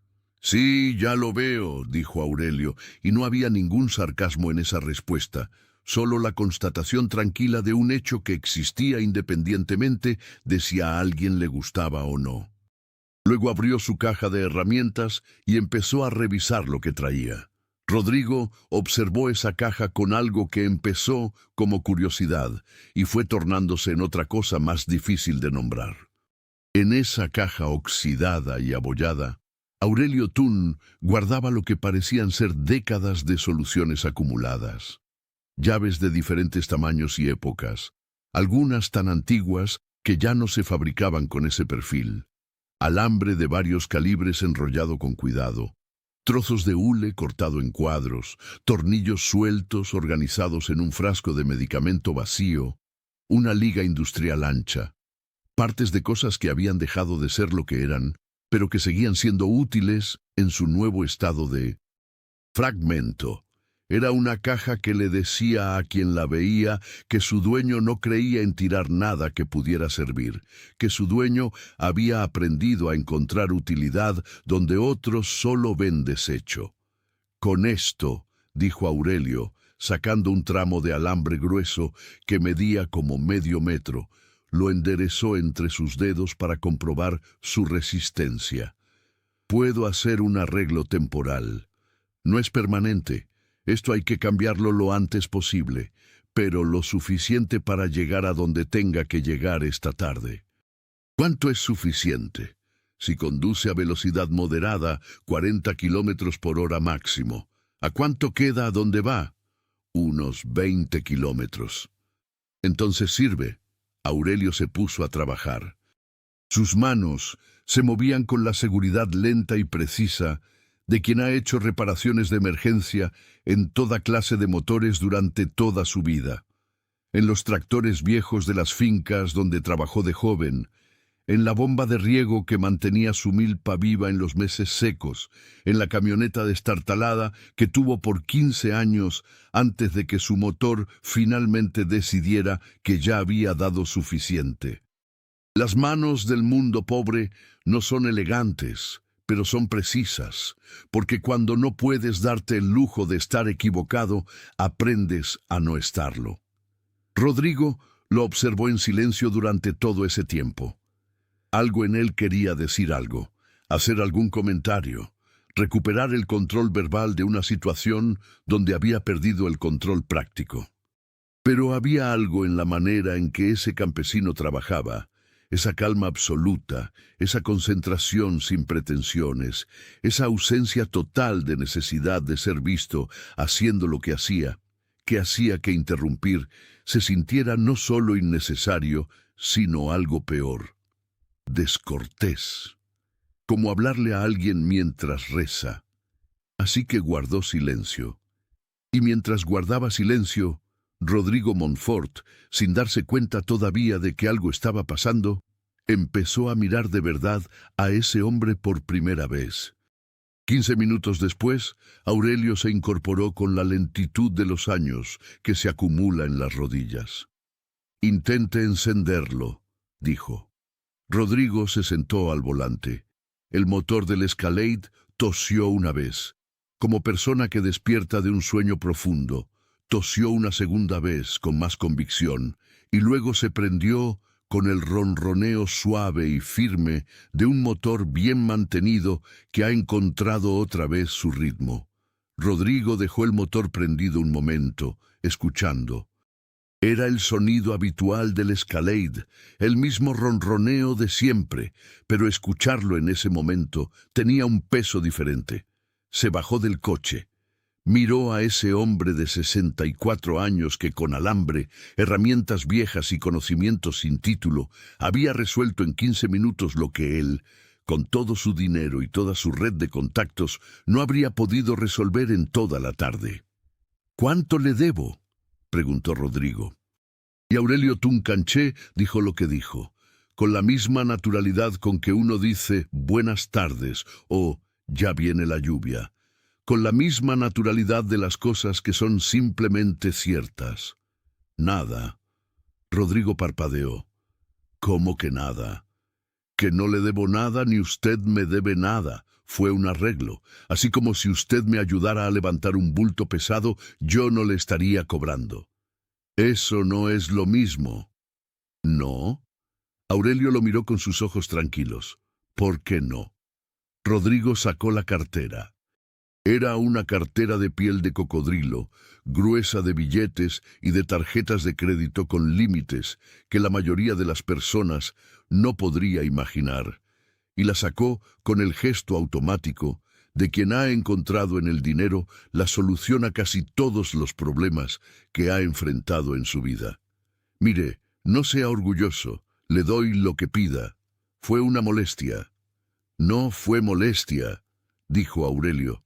Sí, ya lo veo, dijo Aurelio, y no había ningún sarcasmo en esa respuesta, solo la constatación tranquila de un hecho que existía independientemente de si a alguien le gustaba o no. Luego abrió su caja de herramientas y empezó a revisar lo que traía. Rodrigo observó esa caja con algo que empezó como curiosidad y fue tornándose en otra cosa más difícil de nombrar. En esa caja oxidada y abollada, Aurelio Thun guardaba lo que parecían ser décadas de soluciones acumuladas. Llaves de diferentes tamaños y épocas, algunas tan antiguas que ya no se fabricaban con ese perfil. alambre de varios calibres enrollado con cuidado, trozos de hule cortado en cuadros, tornillos sueltos organizados en un frasco de medicamento vacío, una liga industrial ancha, partes de cosas que habían dejado de ser lo que eran, pero que seguían siendo útiles en su nuevo estado de fragmento. Era una caja que le decía a quien la veía que su dueño no creía en tirar nada que pudiera servir, que su dueño había aprendido a encontrar utilidad donde otros solo ven desecho. Con esto, dijo Aurelio, sacando un tramo de alambre grueso que medía como medio metro, lo enderezó entre sus dedos para comprobar su resistencia. Puedo hacer un arreglo temporal. No es permanente. Esto hay que cambiarlo lo antes posible, pero lo suficiente para llegar a donde tenga que llegar esta tarde. ¿Cuánto es suficiente? Si conduce a velocidad moderada, 40 kilómetros por hora máximo. ¿A cuánto queda a donde va? Unos 20 kilómetros. Entonces sirve. Aurelio se puso a trabajar. Sus manos se movían con la seguridad lenta y precisa de quien ha hecho reparaciones de emergencia en toda clase de motores durante toda su vida. En los tractores viejos de las fincas donde trabajó de joven, en la bomba de riego que mantenía su milpa viva en los meses secos, en la camioneta destartalada que tuvo por 15 años antes de que su motor finalmente decidiera que ya había dado suficiente. Las manos del mundo pobre no son elegantes, pero son precisas, porque cuando no puedes darte el lujo de estar equivocado, aprendes a no estarlo. Rodrigo lo observó en silencio durante todo ese tiempo. Algo en él quería decir algo, hacer algún comentario, recuperar el control verbal de una situación donde había perdido el control práctico. Pero había algo en la manera en que ese campesino trabajaba, esa calma absoluta, esa concentración sin pretensiones, esa ausencia total de necesidad de ser visto haciendo lo que hacía que interrumpir se sintiera no solo innecesario, sino algo peor, descortés, como hablarle a alguien mientras reza. Así que guardó silencio. Y mientras guardaba silencio, Rodrigo Montfort, sin darse cuenta todavía de que algo estaba pasando, empezó a mirar de verdad a ese hombre por primera vez. 15 minutos después, Aurelio se incorporó con la lentitud de los años que se acumula en las rodillas. «Intente encenderlo», dijo. Rodrigo se sentó al volante. El motor del Escalade tosió una vez, como persona que despierta de un sueño profundo. Tosió una segunda vez con más convicción, y luego se prendió con el ronroneo suave y firme de un motor bien mantenido que ha encontrado otra vez su ritmo. Rodrigo dejó el motor prendido un momento, escuchando. Era el sonido habitual del Escalade, el mismo ronroneo de siempre, pero escucharlo en ese momento tenía un peso diferente. Se bajó del coche. Miró a ese hombre de 64 años que con alambre, herramientas viejas y conocimientos sin título, había resuelto en 15 minutos lo que él, con todo su dinero y toda su red de contactos, no habría podido resolver en toda la tarde. «¿Cuánto le debo?», preguntó Rodrigo. Y Aurelio Tuncanché dijo lo que dijo, con la misma naturalidad con que uno dice «buenas tardes» o «ya viene la lluvia», con la misma naturalidad de las cosas que son simplemente ciertas. «Nada». Rodrigo parpadeó. «¿Cómo que nada?» «Que no le debo nada ni usted me debe nada. Fue un arreglo. Así como si usted me ayudara a levantar un bulto pesado, yo no le estaría cobrando». «Eso no es lo mismo». «¿No?» Aurelio lo miró con sus ojos tranquilos. «¿Por qué no?» Rodrigo sacó la cartera. Era una cartera de piel de cocodrilo, gruesa de billetes y de tarjetas de crédito con límites que la mayoría de las personas no podría imaginar, y la sacó con el gesto automático de quien ha encontrado en el dinero la solución a casi todos los problemas que ha enfrentado en su vida. «Mire, no sea orgulloso, le doy lo que pida. Fue una molestia». No fue molestia, dijo Aurelio,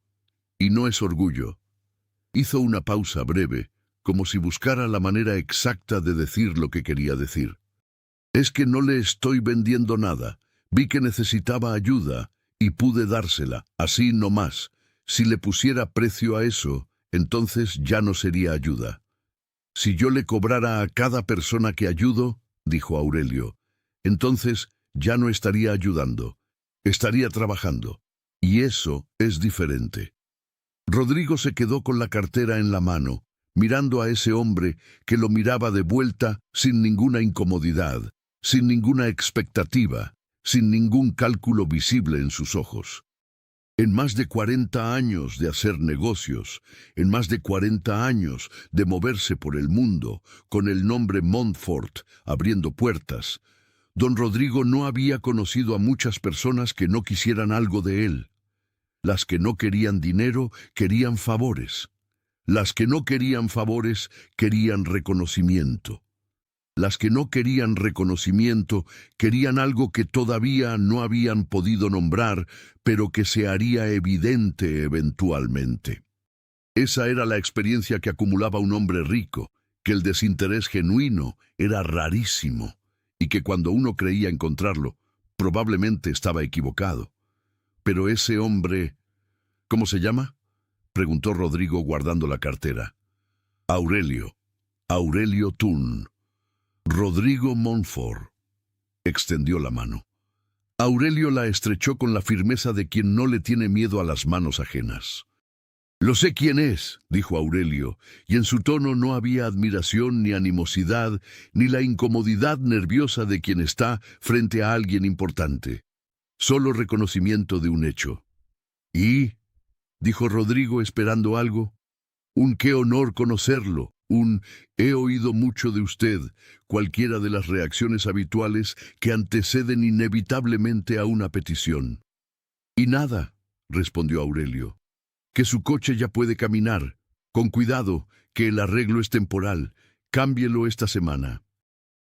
y no es orgullo. Hizo una pausa breve, como si buscara la manera exacta de decir lo que quería decir. Es que no le estoy vendiendo nada. Vi que necesitaba ayuda y pude dársela, así no más. Si le pusiera precio a eso, entonces ya no sería ayuda. Si yo le cobrara a cada persona que ayudo, dijo Aurelio, entonces ya no estaría ayudando, estaría trabajando. Y eso es diferente. Rodrigo se quedó con la cartera en la mano, mirando a ese hombre que lo miraba de vuelta sin ninguna incomodidad, sin ninguna expectativa, sin ningún cálculo visible en sus ojos. En más de 40 años de hacer negocios, en más de 40 años de moverse por el mundo, con el nombre Montfort abriendo puertas, don Rodrigo no había conocido a muchas personas que no quisieran algo de él. Las que no querían dinero querían favores. Las que no querían favores querían reconocimiento. Las que no querían reconocimiento querían algo que todavía no habían podido nombrar, pero que se haría evidente eventualmente. Esa era la experiencia que acumulaba un hombre rico, que el desinterés genuino era rarísimo, y que cuando uno creía encontrarlo, probablemente estaba equivocado. Pero ese hombre... ¿Cómo se llama?, preguntó Rodrigo guardando la cartera. Aurelio. Aurelio Thun. Rodrigo Montfort. Extendió la mano. Aurelio la estrechó con la firmeza de quien no le tiene miedo a las manos ajenas. «Lo sé quién es», dijo Aurelio, y en su tono no había admiración ni animosidad, ni la incomodidad nerviosa de quien está frente a alguien importante. Solo reconocimiento de un hecho. «¿Y?», dijo Rodrigo esperando algo. «Un qué honor conocerlo. He oído mucho de usted», cualquiera de las reacciones habituales que anteceden inevitablemente a una petición. «Y nada», respondió Aurelio, «que su coche ya puede caminar. Con cuidado, que el arreglo es temporal. Cámbielo esta semana».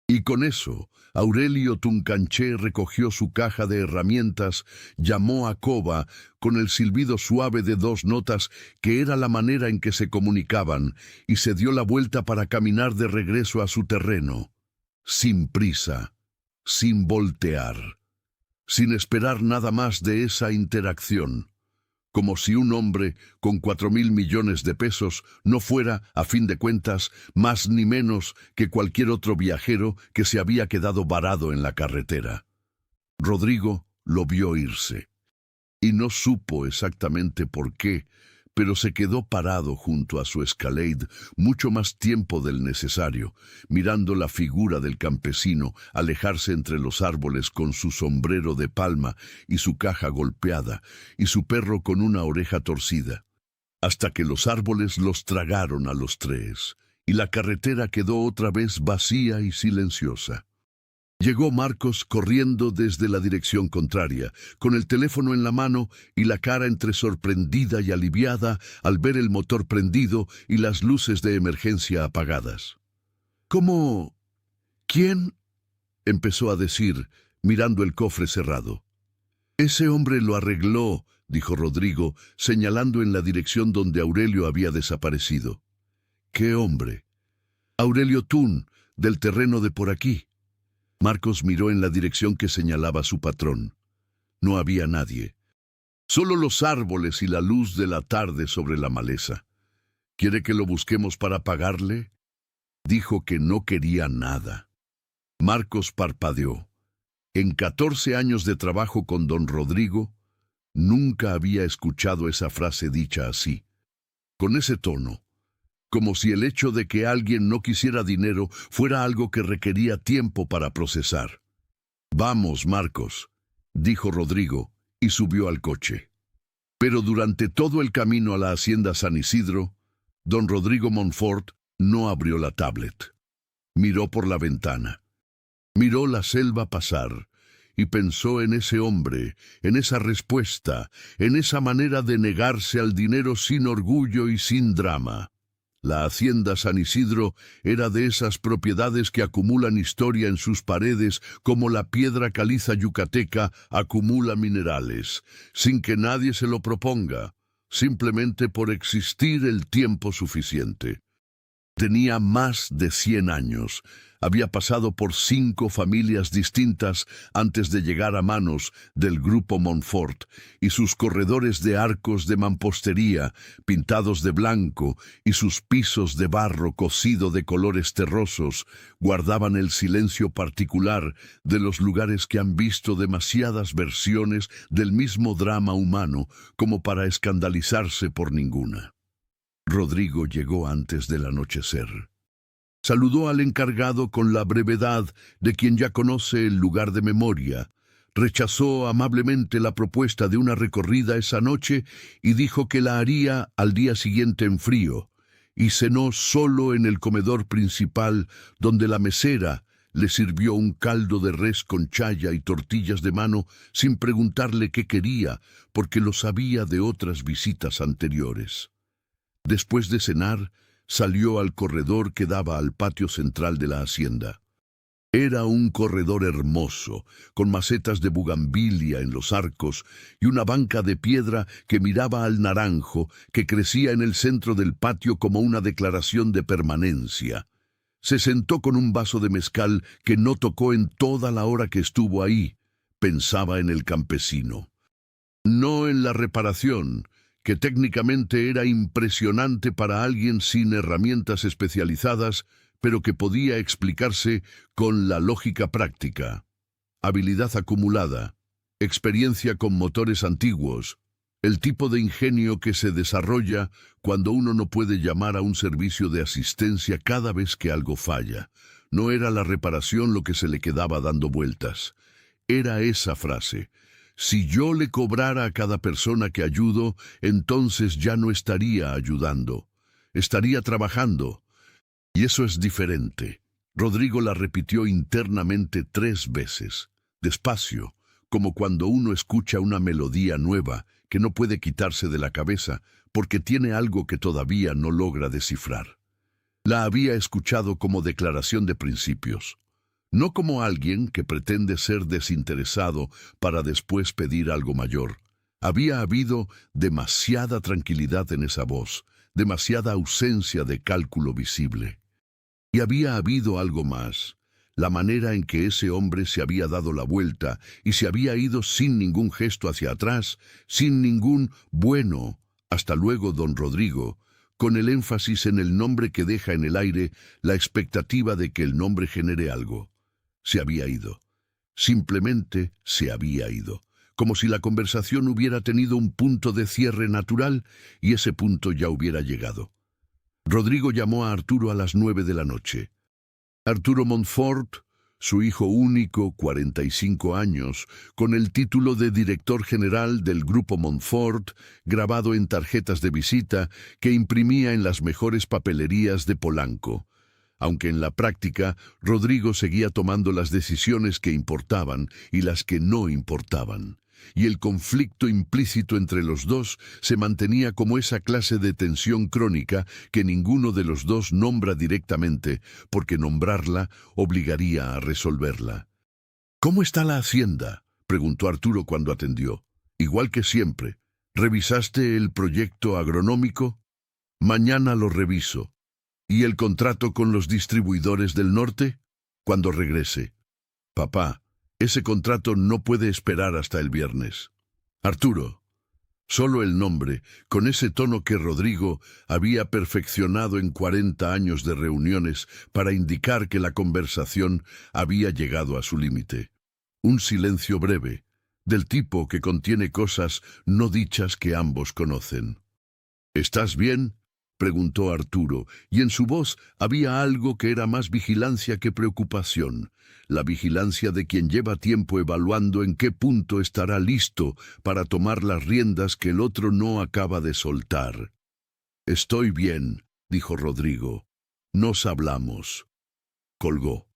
Y con eso, Aurelio Tuncanché recogió su caja de herramientas, llamó a Coba con el silbido suave de 2 notas que era la manera en que se comunicaban, y se dio la vuelta para caminar de regreso a su terreno, sin prisa, sin voltear, sin esperar nada más de esa interacción. Como si un hombre con 4.000 millones de pesos no fuera, a fin de cuentas, más ni menos que cualquier otro viajero que se había quedado varado en la carretera. Rodrigo lo vio irse, y no supo exactamente por qué, pero se quedó parado junto a su Escalade mucho más tiempo del necesario, mirando la figura del campesino alejarse entre los árboles con su sombrero de palma y su caja golpeada, y su perro con una oreja torcida, hasta que los árboles los tragaron a los 3, y la carretera quedó otra vez vacía y silenciosa. Llegó Marcos corriendo desde la dirección contraria, con el teléfono en la mano y la cara entre sorprendida y aliviada al ver el motor prendido y las luces de emergencia apagadas. «¿Cómo? ¿Quién?», empezó a decir, mirando el cofre cerrado. «Ese hombre lo arregló», dijo Rodrigo, señalando en la dirección donde Aurelio había desaparecido. «¿Qué hombre?» «Aurelio Thun, del terreno de por aquí». Marcos miró en la dirección que señalaba su patrón. No había nadie. Solo los árboles y la luz de la tarde sobre la maleza. «¿Quiere que lo busquemos para pagarle?». Dijo que no quería nada. Marcos parpadeó. En 14 años de trabajo con don Rodrigo, nunca había escuchado esa frase dicha así, con ese tono, como si el hecho de que alguien no quisiera dinero fuera algo que requería tiempo para procesar. «Vamos, Marcos», dijo Rodrigo, y subió al coche. Pero durante todo el camino a la hacienda San Isidro, don Rodrigo Montfort no abrió la tablet. Miró por la ventana. Miró la selva pasar, y pensó en ese hombre, en esa respuesta, en esa manera de negarse al dinero sin orgullo y sin drama. La hacienda San Isidro era de esas propiedades que acumulan historia en sus paredes como la piedra caliza yucateca acumula minerales, sin que nadie se lo proponga, simplemente por existir el tiempo suficiente. Tenía más de 100 años. Había pasado por 5 familias distintas antes de llegar a manos del grupo Montfort, y sus corredores de arcos de mampostería pintados de blanco y sus pisos de barro cocido de colores terrosos guardaban el silencio particular de los lugares que han visto demasiadas versiones del mismo drama humano como para escandalizarse por ninguna. Rodrigo llegó antes del anochecer. Saludó al encargado con la brevedad de quien ya conoce el lugar de memoria. Rechazó amablemente la propuesta de una recorrida esa noche y dijo que la haría al día siguiente en frío, y cenó solo en el comedor principal, donde la mesera le sirvió un caldo de res con chaya y tortillas de mano sin preguntarle qué quería, porque lo sabía de otras visitas anteriores. Después de cenar, salió al corredor que daba al patio central de la hacienda. Era un corredor hermoso, con macetas de bugambilia en los arcos y una banca de piedra que miraba al naranjo que crecía en el centro del patio como una declaración de permanencia. Se sentó con un vaso de mezcal que no tocó en toda la hora que estuvo ahí. Pensaba en el campesino. No en la reparación, que técnicamente era impresionante para alguien sin herramientas especializadas, pero que podía explicarse con la lógica práctica, habilidad acumulada, experiencia con motores antiguos, el tipo de ingenio que se desarrolla cuando uno no puede llamar a un servicio de asistencia cada vez que algo falla. No era la reparación lo que se le quedaba dando vueltas. Era esa frase: si yo le cobrara a cada persona que ayudo, entonces ya no estaría ayudando, estaría trabajando. Y eso es diferente. Rodrigo la repitió internamente 3 veces, despacio, como cuando uno escucha una melodía nueva que no puede quitarse de la cabeza porque tiene algo que todavía no logra descifrar. La había escuchado como declaración de principios, no como alguien que pretende ser desinteresado para después pedir algo mayor. Había habido demasiada tranquilidad en esa voz, demasiada ausencia de cálculo visible. Y había habido algo más, la manera en que ese hombre se había dado la vuelta y se había ido sin ningún gesto hacia atrás, sin ningún «bueno, hasta luego, don Rodrigo», con el énfasis en el nombre que deja en el aire la expectativa de que el nombre genere algo. Se había ido. Simplemente se había ido, como si la conversación hubiera tenido un punto de cierre natural y ese punto ya hubiera llegado. Rodrigo llamó a Arturo a las 9 de la noche. Arturo Montfort, su hijo único, 45 años, con el título de director general del Grupo Montfort, grabado en tarjetas de visita que imprimía en las mejores papelerías de Polanco. Aunque en la práctica, Rodrigo seguía tomando las decisiones que importaban y las que no importaban. Y el conflicto implícito entre los dos se mantenía como esa clase de tensión crónica que ninguno de los dos nombra directamente, porque nombrarla obligaría a resolverla. «¿Cómo está la hacienda?», preguntó Arturo cuando atendió. «Igual que siempre. ¿Revisaste el proyecto agronómico?». «Mañana lo reviso». «¿Y el contrato con los distribuidores del norte?». «Cuando regrese». «Papá, ese contrato no puede esperar hasta el viernes». «Arturo». Solo el nombre, con ese tono que Rodrigo había perfeccionado en 40 años de reuniones para indicar que la conversación había llegado a su límite. Un silencio breve, del tipo que contiene cosas no dichas que ambos conocen. «¿Estás bien?», preguntó Arturo, y en su voz había algo que era más vigilancia que preocupación, la vigilancia de quien lleva tiempo evaluando en qué punto estará listo para tomar las riendas que el otro no acaba de soltar. «Estoy bien», dijo Rodrigo. «Nos hablamos». Colgó.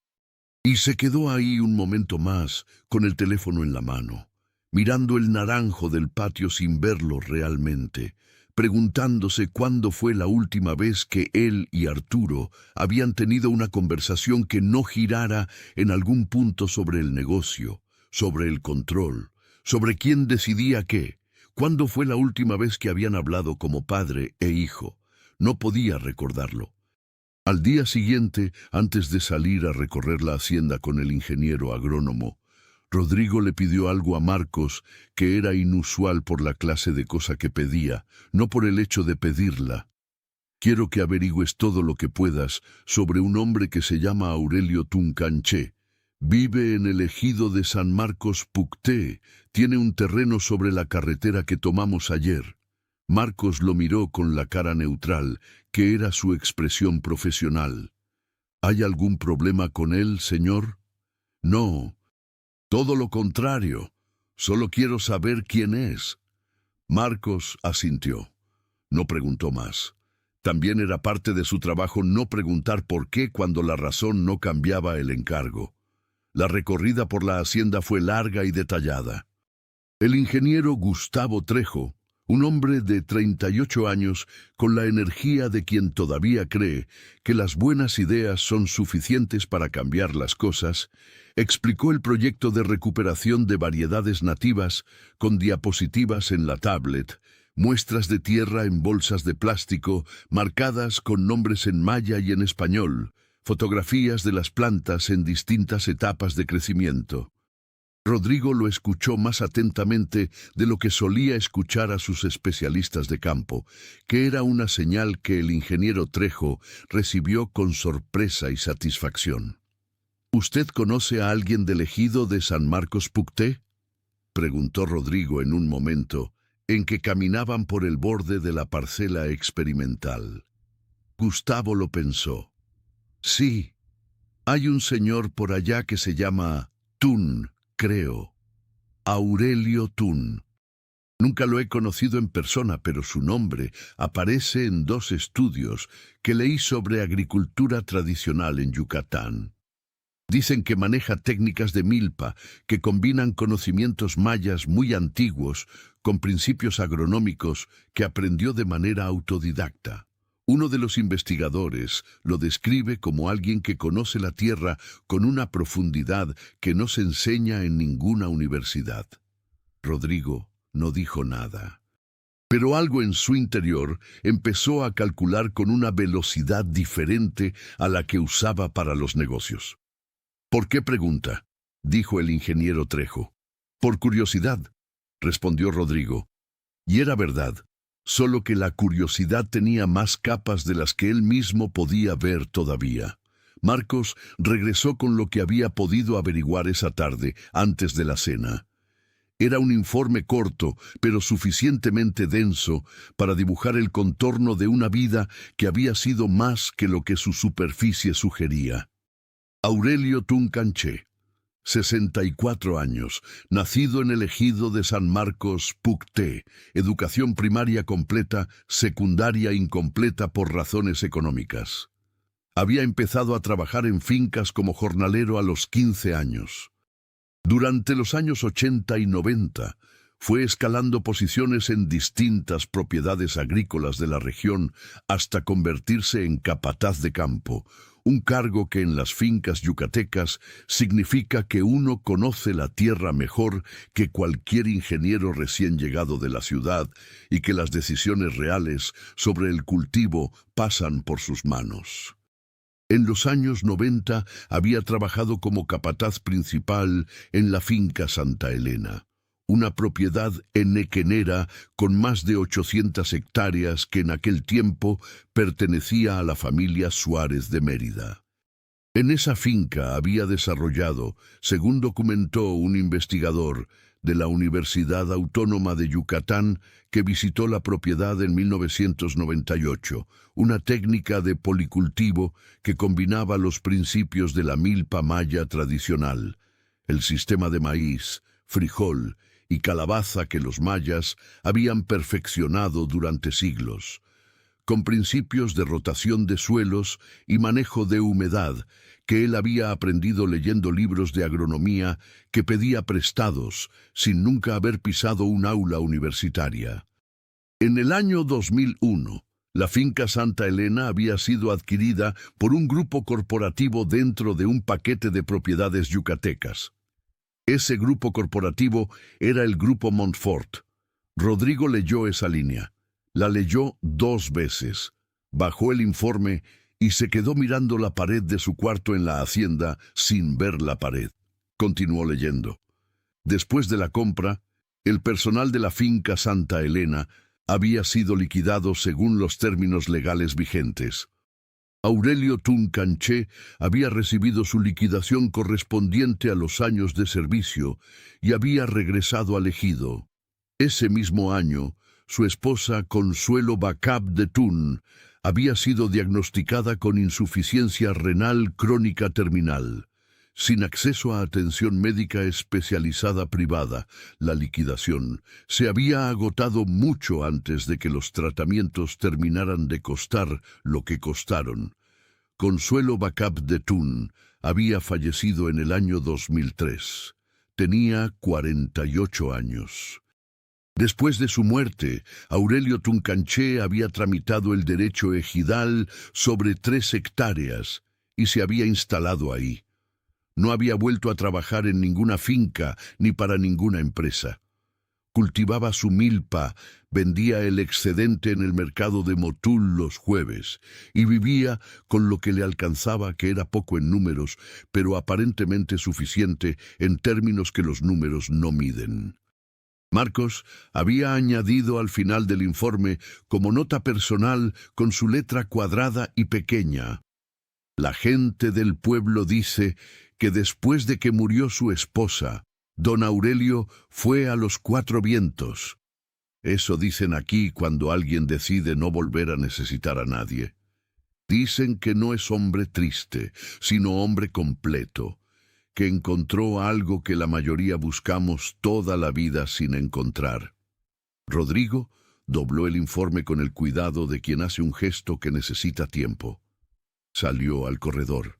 Y se quedó ahí un momento más, con el teléfono en la mano, mirando el naranjo del patio sin verlo realmente, preguntándose cuándo fue la última vez que él y Arturo habían tenido una conversación que no girara en algún punto sobre el negocio, sobre el control, sobre quién decidía qué. ¿Cuándo fue la última vez que habían hablado como padre e hijo? No podía recordarlo. Al día siguiente, antes de salir a recorrer la hacienda con el ingeniero agrónomo, Rodrigo le pidió algo a Marcos que era inusual por la clase de cosa que pedía, no por el hecho de pedirla. Quiero que averigües todo lo que puedas sobre un hombre que se llama Aurelio Tuncanché. Vive en el ejido de San Marcos Pucté. Tiene un terreno sobre la carretera que tomamos ayer. Marcos lo miró con la cara neutral, que era su expresión profesional. ¿Hay algún problema con él, señor? No. Todo lo contrario. Solo quiero saber quién es. Marcos asintió. No preguntó más. También era parte de su trabajo no preguntar por qué cuando la razón no cambiaba el encargo. La recorrida por la hacienda fue larga y detallada. El ingeniero Gustavo Trejo, un hombre de 38 años con la energía de quien todavía cree que las buenas ideas son suficientes para cambiar las cosas, explicó el proyecto de recuperación de variedades nativas con diapositivas en la tablet, muestras de tierra en bolsas de plástico marcadas con nombres en maya y en español, fotografías de las plantas en distintas etapas de crecimiento. Rodrigo lo escuchó más atentamente de lo que solía escuchar a sus especialistas de campo, que era una señal que el ingeniero Trejo recibió con sorpresa y satisfacción. ¿Usted conoce a alguien del ejido de San Marcos Pucté?, preguntó Rodrigo en un momento en que caminaban por el borde de la parcela experimental. Gustavo lo pensó. Sí, hay un señor por allá que se llama Tun, creo. Aurelio Tun. Nunca lo he conocido en persona, pero su nombre aparece en 2 estudios que leí sobre agricultura tradicional en Yucatán. Dicen que maneja técnicas de milpa que combinan conocimientos mayas muy antiguos con principios agronómicos que aprendió de manera autodidacta. Uno de los investigadores lo describe como alguien que conoce la tierra con una profundidad que no se enseña en ninguna universidad. Rodrigo no dijo nada. Pero algo en su interior empezó a calcular con una velocidad diferente a la que usaba para los negocios. ¿Por qué pregunta?, dijo el ingeniero Trejo. Por curiosidad, respondió Rodrigo. Y era verdad, solo que la curiosidad tenía más capas de las que él mismo podía ver todavía. Marcos regresó con lo que había podido averiguar esa tarde, antes de la cena. Era un informe corto, pero suficientemente denso para dibujar el contorno de una vida que había sido más que lo que su superficie sugería. Aurelio Tuncanché, 64 años, nacido en el ejido de San Marcos Pucté, educación primaria completa, secundaria incompleta por razones económicas. Había empezado a trabajar en fincas como jornalero a los 15 años. Durante los años 80 y 90, fue escalando posiciones en distintas propiedades agrícolas de la región hasta convertirse en capataz de campo, un cargo que en las fincas yucatecas significa que uno conoce la tierra mejor que cualquier ingeniero recién llegado de la ciudad y que las decisiones reales sobre el cultivo pasan por sus manos. En los años 90 había trabajado como capataz principal en la finca Santa Elena, una propiedad enequenera con más de 800 hectáreas que en aquel tiempo pertenecía a la familia Suárez de Mérida. En esa finca había desarrollado, según documentó un investigador de la Universidad Autónoma de Yucatán que visitó la propiedad en 1998, una técnica de policultivo que combinaba los principios de la milpa maya tradicional, el sistema de maíz, frijol y calabaza que los mayas habían perfeccionado durante siglos, con principios de rotación de suelos y manejo de humedad que él había aprendido leyendo libros de agronomía que pedía prestados sin nunca haber pisado un aula universitaria. En el año 2001, la finca Santa Elena había sido adquirida por un grupo corporativo dentro de un paquete de propiedades yucatecas. Ese grupo corporativo era el Grupo Montfort. Rodrigo leyó esa línea. La leyó 2 veces. Bajó el informe y se quedó mirando la pared de su cuarto en la hacienda sin ver la pared. Continuó leyendo. Después de la compra, el personal de la finca Santa Elena había sido liquidado según los términos legales vigentes. Aurelio Tuncanché había recibido su liquidación correspondiente a los años de servicio y había regresado al ejido. Ese mismo año, su esposa Consuelo Bacab de Tun había sido diagnosticada con insuficiencia renal crónica terminal. Sin acceso a atención médica especializada privada, la liquidación se había agotado mucho antes de que los tratamientos terminaran de costar lo que costaron. Consuelo Bacab de Tun había fallecido en el año 2003. Tenía 48 años. Después de su muerte, Aurelio Tuncanché había tramitado el derecho ejidal sobre 3 hectáreas y se había instalado ahí. No había vuelto a trabajar en ninguna finca ni para ninguna empresa. Cultivaba su milpa, vendía el excedente en el mercado de Motul los jueves y vivía con lo que le alcanzaba, que era poco en números, pero aparentemente suficiente en términos que los números no miden. Marcos había añadido al final del informe como nota personal con su letra cuadrada y pequeña: la gente del pueblo dice que después de que murió su esposa, don Aurelio fue a los 4 vientos. Eso dicen aquí cuando alguien decide no volver a necesitar a nadie. Dicen que no es hombre triste, sino hombre completo, que encontró algo que la mayoría buscamos toda la vida sin encontrar. Rodrigo dobló el informe con el cuidado de quien hace un gesto que necesita tiempo. Salió al corredor.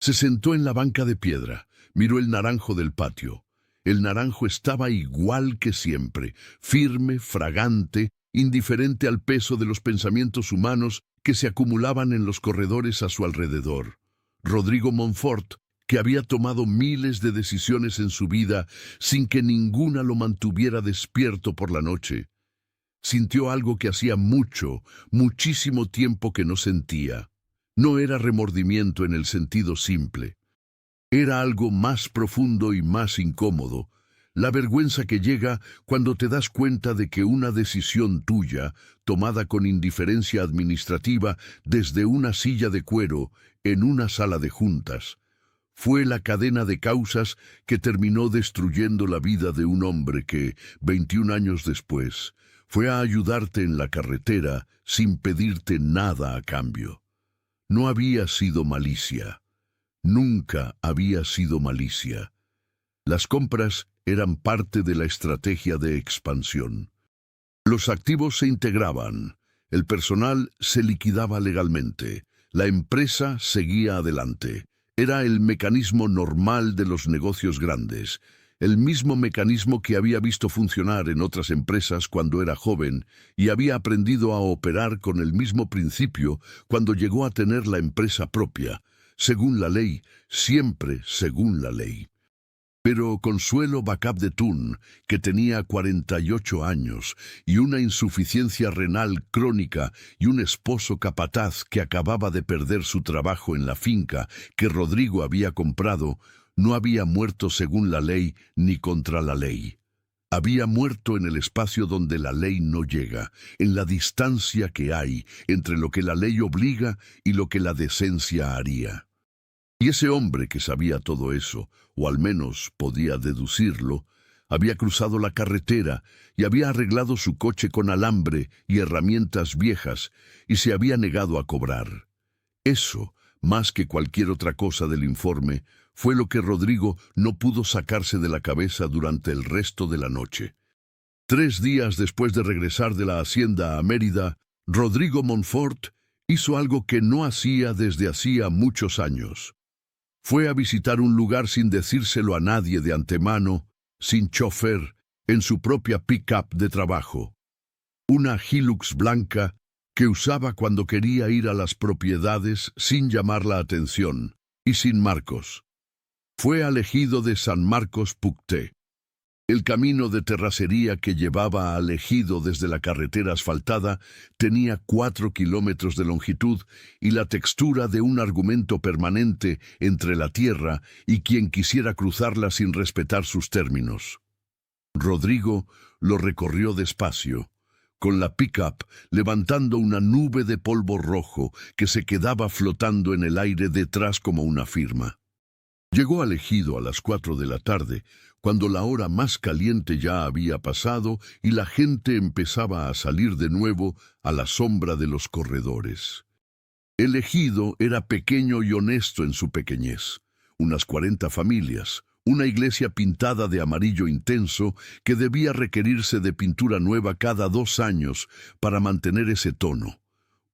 Se sentó en la banca de piedra, miró el naranjo del patio. El naranjo estaba igual que siempre, firme, fragante, indiferente al peso de los pensamientos humanos que se acumulaban en los corredores a su alrededor. Rodrigo Montfort, que había tomado miles de decisiones en su vida sin que ninguna lo mantuviera despierto por la noche, sintió algo que hacía muchísimo tiempo que no sentía. No era remordimiento en el sentido simple. Era algo más profundo y más incómodo, la vergüenza que llega cuando te das cuenta de que una decisión tuya, tomada con indiferencia administrativa desde una silla de cuero en una sala de juntas, fue la cadena de causas que terminó destruyendo la vida de un hombre que, 21 años después, fue a ayudarte en la carretera sin pedirte nada a cambio. No había sido malicia. Nunca había sido malicia. Las compras eran parte de la estrategia de expansión. Los activos se integraban, el personal se liquidaba legalmente, la empresa seguía adelante. Era el mecanismo normal de los negocios grandes, el mismo mecanismo que había visto funcionar en otras empresas cuando era joven y había aprendido a operar con el mismo principio cuando llegó a tener la empresa propia, según la ley, siempre según la ley. Pero Consuelo Bacab de Tun, que tenía 48 años y una insuficiencia renal crónica y un esposo capataz que acababa de perder su trabajo en la finca que Rodrigo había comprado, no había muerto según la ley ni contra la ley. Había muerto en el espacio donde la ley no llega, en la distancia que hay entre lo que la ley obliga y lo que la decencia haría. Y ese hombre que sabía todo eso, o al menos podía deducirlo, había cruzado la carretera y había arreglado su coche con alambre y herramientas viejas y se había negado a cobrar. Eso, más que cualquier otra cosa del informe, fue lo que Rodrigo no pudo sacarse de la cabeza durante el resto de la noche. 3 días después de regresar de la hacienda a Mérida, Rodrigo Montfort hizo algo que no hacía desde hacía muchos años. Fue a visitar un lugar sin decírselo a nadie de antemano, sin chofer, en su propia pick-up de trabajo. una Hilux blanca que usaba cuando quería ir a las propiedades sin llamar la atención y sin marcos. Fue al ejido de San Marcos Pucté. El camino de terracería que llevaba al ejido desde la carretera asfaltada tenía 4 kilómetros de longitud y la textura de un argumento permanente entre la tierra y quien quisiera cruzarla sin respetar sus términos. Rodrigo lo recorrió despacio, con la pick-up levantando una nube de polvo rojo que se quedaba flotando en el aire detrás como una firma. Llegó al ejido a las 4 de la tarde, cuando la hora más caliente ya había pasado y la gente empezaba a salir de nuevo a la sombra de los corredores. El ejido era pequeño y honesto en su pequeñez. Unas 40 familias, una iglesia pintada de amarillo intenso que debía requerirse de pintura nueva cada 2 años para mantener ese tono.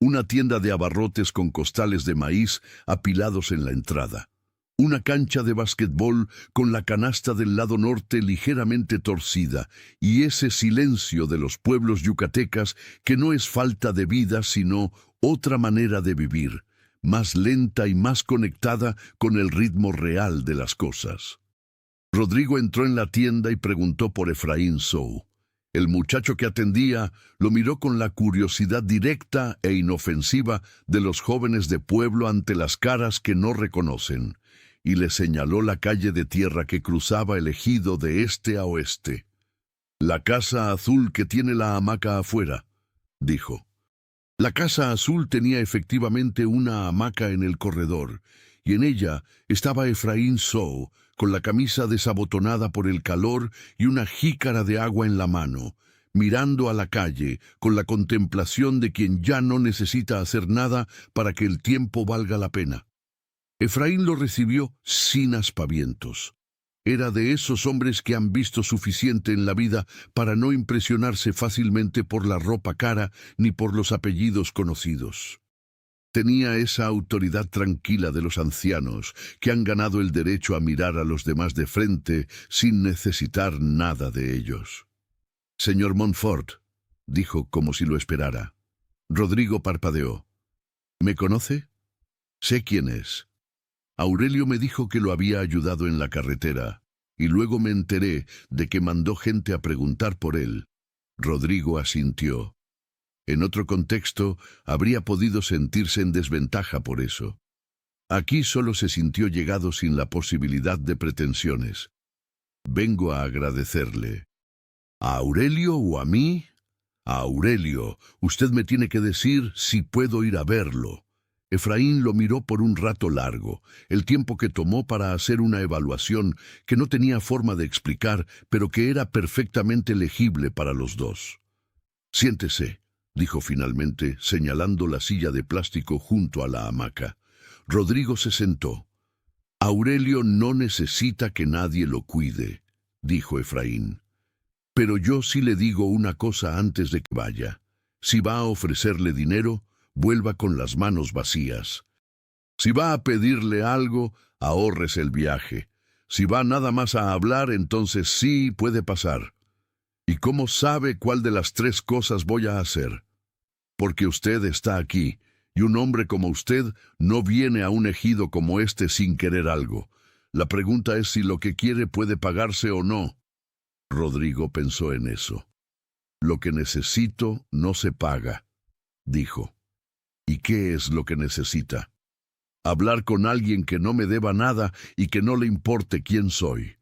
Una tienda de abarrotes con costales de maíz apilados en la entrada. Una cancha de basquetbol con la canasta del lado norte ligeramente torcida y ese silencio de los pueblos yucatecas que no es falta de vida sino otra manera de vivir, más lenta y más conectada con el ritmo real de las cosas. Rodrigo entró en la tienda y preguntó por Efraín Sow. El muchacho que atendía lo miró con la curiosidad directa e inofensiva de los jóvenes de pueblo ante las caras que no reconocen, y le señaló la calle de tierra que cruzaba el ejido de este a oeste. «La casa azul que tiene la hamaca afuera», dijo. La casa azul tenía efectivamente una hamaca en el corredor, y en ella estaba Efraín Sow, con la camisa desabotonada por el calor y una jícara de agua en la mano, mirando a la calle con la contemplación de quien ya no necesita hacer nada para que el tiempo valga la pena. Efraín lo recibió sin aspavientos. Era de esos hombres que han visto suficiente en la vida para no impresionarse fácilmente por la ropa cara ni por los apellidos conocidos. Tenía esa autoridad tranquila de los ancianos que han ganado el derecho a mirar a los demás de frente sin necesitar nada de ellos. «Señor Montfort», dijo como si lo esperara. Rodrigo parpadeó. «¿Me conoce?» «Sé quién es. Aurelio me dijo que lo había ayudado en la carretera, y luego me enteré de que mandó gente a preguntar por él». Rodrigo asintió. En otro contexto, habría podido sentirse en desventaja por eso. Aquí solo se sintió llegado sin la posibilidad de pretensiones. «Vengo a agradecerle». «¿A Aurelio o a mí?» «A Aurelio. Usted me tiene que decir si puedo ir a verlo». Efraín lo miró por un rato largo, el tiempo que tomó para hacer una evaluación que no tenía forma de explicar, pero que era perfectamente legible para los dos. «Siéntese», dijo finalmente, señalando la silla de plástico junto a la hamaca. Rodrigo se sentó. «Aurelio no necesita que nadie lo cuide», dijo Efraín. «Pero yo sí le digo una cosa antes de que vaya. Si va a ofrecerle dinero, vuelva con las manos vacías. Si va a pedirle algo, ahórrese el viaje. Si va nada más a hablar, entonces sí puede pasar. ¿Y cómo sabe cuál de las 3 cosas voy a hacer? Porque usted está aquí, y un hombre como usted no viene a un ejido como este sin querer algo. La pregunta es si lo que quiere puede pagarse o no». Rodrigo pensó en eso. «Lo que necesito no se paga», dijo. «¿Y qué es lo que necesita?» «Hablar con alguien que no me deba nada y que no le importe quién soy».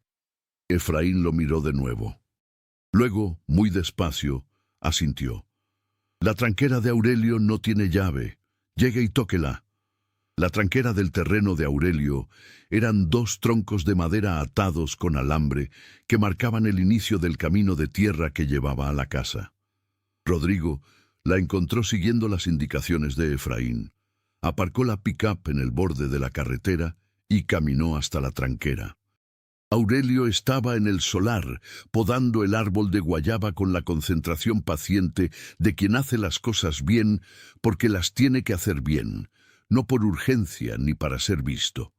Efraín lo miró de nuevo. Luego, muy despacio, asintió. «La tranquera de Aurelio no tiene llave. Llegue y tóquela». La tranquera del terreno de Aurelio eran 2 troncos de madera atados con alambre que marcaban el inicio del camino de tierra que llevaba a la casa. Rodrigo la encontró siguiendo las indicaciones de Efraín. Aparcó la pick-up en el borde de la carretera y caminó hasta la tranquera. Aurelio estaba en el solar, podando el árbol de guayaba con la concentración paciente de quien hace las cosas bien porque las tiene que hacer bien, no por urgencia ni para ser visto.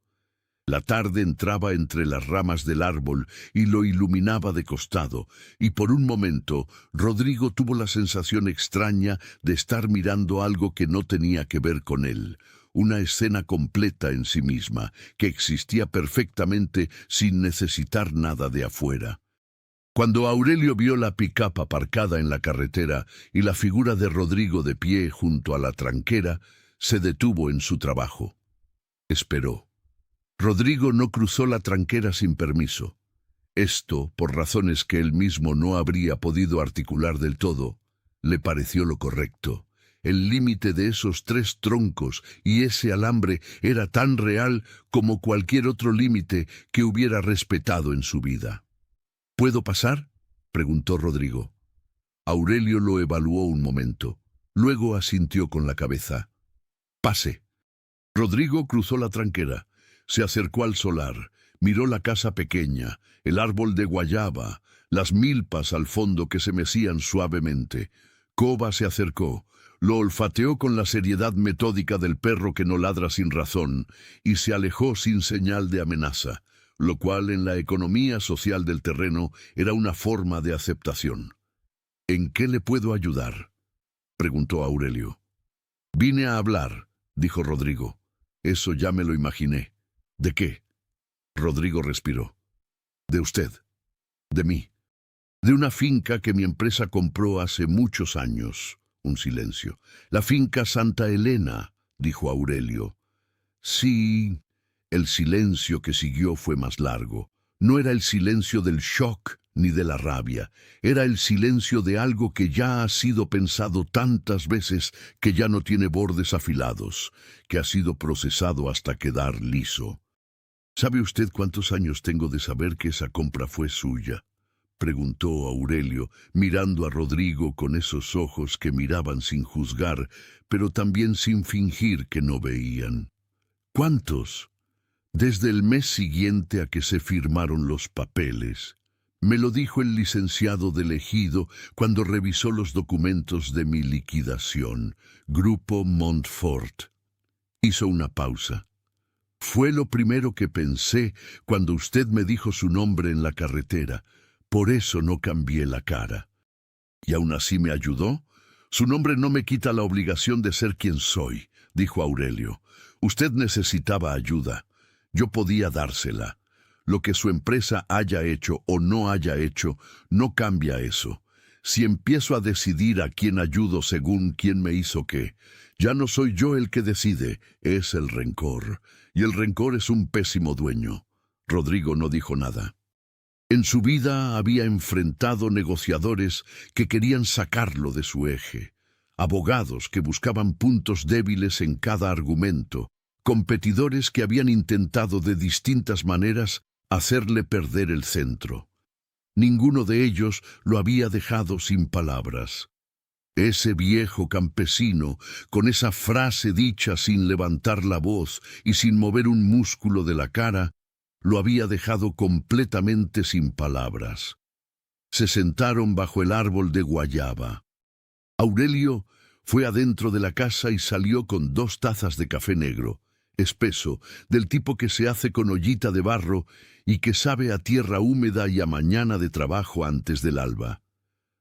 La tarde entraba entre las ramas del árbol y lo iluminaba de costado, y por un momento Rodrigo tuvo la sensación extraña de estar mirando algo que no tenía que ver con él, una escena completa en sí misma, que existía perfectamente sin necesitar nada de afuera. Cuando Aurelio vio la pick-up aparcada en la carretera y la figura de Rodrigo de pie junto a la tranquera, se detuvo en su trabajo. Esperó. Rodrigo no cruzó la tranquera sin permiso. Esto, por razones que él mismo no habría podido articular del todo, le pareció lo correcto. El límite de esos 3 troncos y ese alambre era tan real como cualquier otro límite que hubiera respetado en su vida. ¿Puedo pasar?, preguntó Rodrigo. Aurelio lo evaluó un momento. Luego asintió con la cabeza. «Pase». Rodrigo cruzó la tranquera. Se acercó al solar, miró la casa pequeña, el árbol de guayaba, las milpas al fondo que se mecían suavemente. Coba se acercó, lo olfateó con la seriedad metódica del perro que no ladra sin razón, y se alejó sin señal de amenaza, lo cual en la economía social del terreno era una forma de aceptación. «¿En qué le puedo ayudar?», preguntó Aurelio. «Vine a hablar», dijo Rodrigo. «Eso ya me lo imaginé». «¿De qué?». Rodrigo respiró. «De usted. De mí. De una finca que mi empresa compró hace muchos años». Un silencio. «La finca Santa Elena», dijo Aurelio. «Sí». El silencio que siguió fue más largo. No era el silencio del shock ni de la rabia. Era el silencio de algo que ya ha sido pensado tantas veces que ya no tiene bordes afilados, que ha sido procesado hasta quedar liso. «¿Sabe usted cuántos años tengo de saber que esa compra fue suya?», preguntó Aurelio, mirando a Rodrigo con esos ojos que miraban sin juzgar, pero también sin fingir que no veían. «¿Cuántos?». «Desde el mes siguiente a que se firmaron los papeles. Me lo dijo el licenciado del ejido cuando revisó los documentos de mi liquidación. Grupo Montfort». Hizo una pausa. «Fue lo primero que pensé cuando usted me dijo su nombre en la carretera. Por eso no cambié la cara». «¿Y aún así me ayudó?». «Su nombre no me quita la obligación de ser quien soy», dijo Aurelio. «Usted necesitaba ayuda. Yo podía dársela. Lo que su empresa haya hecho o no haya hecho no cambia eso. Si empiezo a decidir a quién ayudo según quién me hizo qué, ya no soy yo el que decide, es el rencor. Y el rencor es un pésimo dueño». Rodrigo no dijo nada. En su vida había enfrentado negociadores que querían sacarlo de su eje, abogados que buscaban puntos débiles en cada argumento, competidores que habían intentado de distintas maneras hacerle perder el centro. Ninguno de ellos lo había dejado sin palabras. Ese viejo campesino, con esa frase dicha sin levantar la voz y sin mover un músculo de la cara, lo había dejado completamente sin palabras. Se sentaron bajo el árbol de guayaba. Aurelio fue adentro de la casa y salió con 2 tazas de café negro, espeso, del tipo que se hace con ollita de barro y que sabe a tierra húmeda y a mañana de trabajo antes del alba.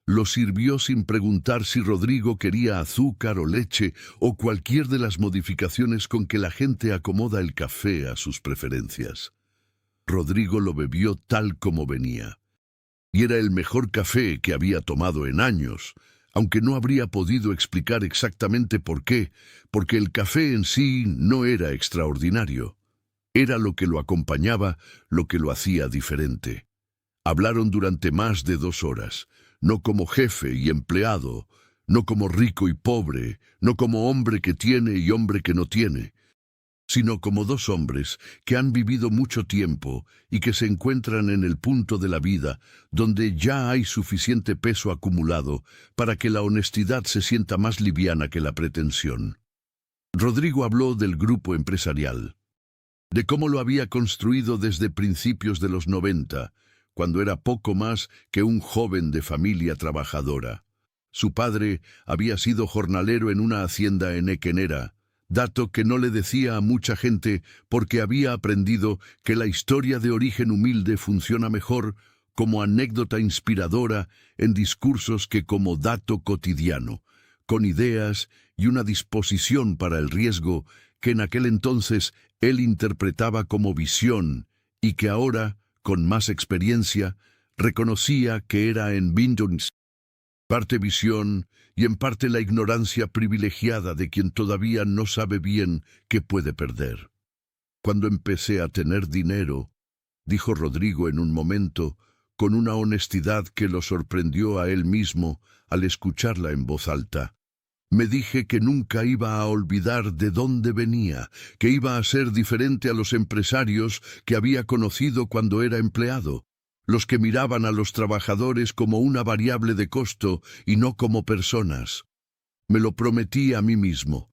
Lo sirvió sin preguntar si Rodrigo quería azúcar o leche o cualquier de las modificaciones con que la gente acomoda el café a sus preferencias. Rodrigo lo bebió tal como venía. Y era el mejor café que había tomado en años, aunque no habría podido explicar exactamente por qué, porque el café en sí no era extraordinario. Era lo que lo acompañaba, lo que lo hacía diferente. Hablaron durante más de 2 horas, no como jefe y empleado, no como rico y pobre, no como hombre que tiene y hombre que no tiene, sino como 2 hombres que han vivido mucho tiempo y que se encuentran en el punto de la vida donde ya hay suficiente peso acumulado para que la honestidad se sienta más liviana que la pretensión. Rodrigo habló del grupo empresarial, de cómo lo había construido desde principios de los 90, cuando era poco más que un joven de familia trabajadora. Su padre había sido jornalero en una hacienda en Equenera, dato que no le decía a mucha gente porque había aprendido que la historia de origen humilde funciona mejor como anécdota inspiradora en discursos que como dato cotidiano, con ideas y una disposición para el riesgo que en aquel entonces él interpretaba como visión y que ahora, con más experiencia, reconocía que era en Bindons parte visión y en parte la ignorancia privilegiada de quien todavía no sabe bien qué puede perder. Cuando empecé a tener dinero, dijo Rodrigo en un momento, con una honestidad que lo sorprendió a él mismo al escucharla en voz alta, me dije que nunca iba a olvidar de dónde venía, que iba a ser diferente a los empresarios que había conocido cuando era empleado, los que miraban a los trabajadores como una variable de costo y no como personas. Me lo prometí a mí mismo.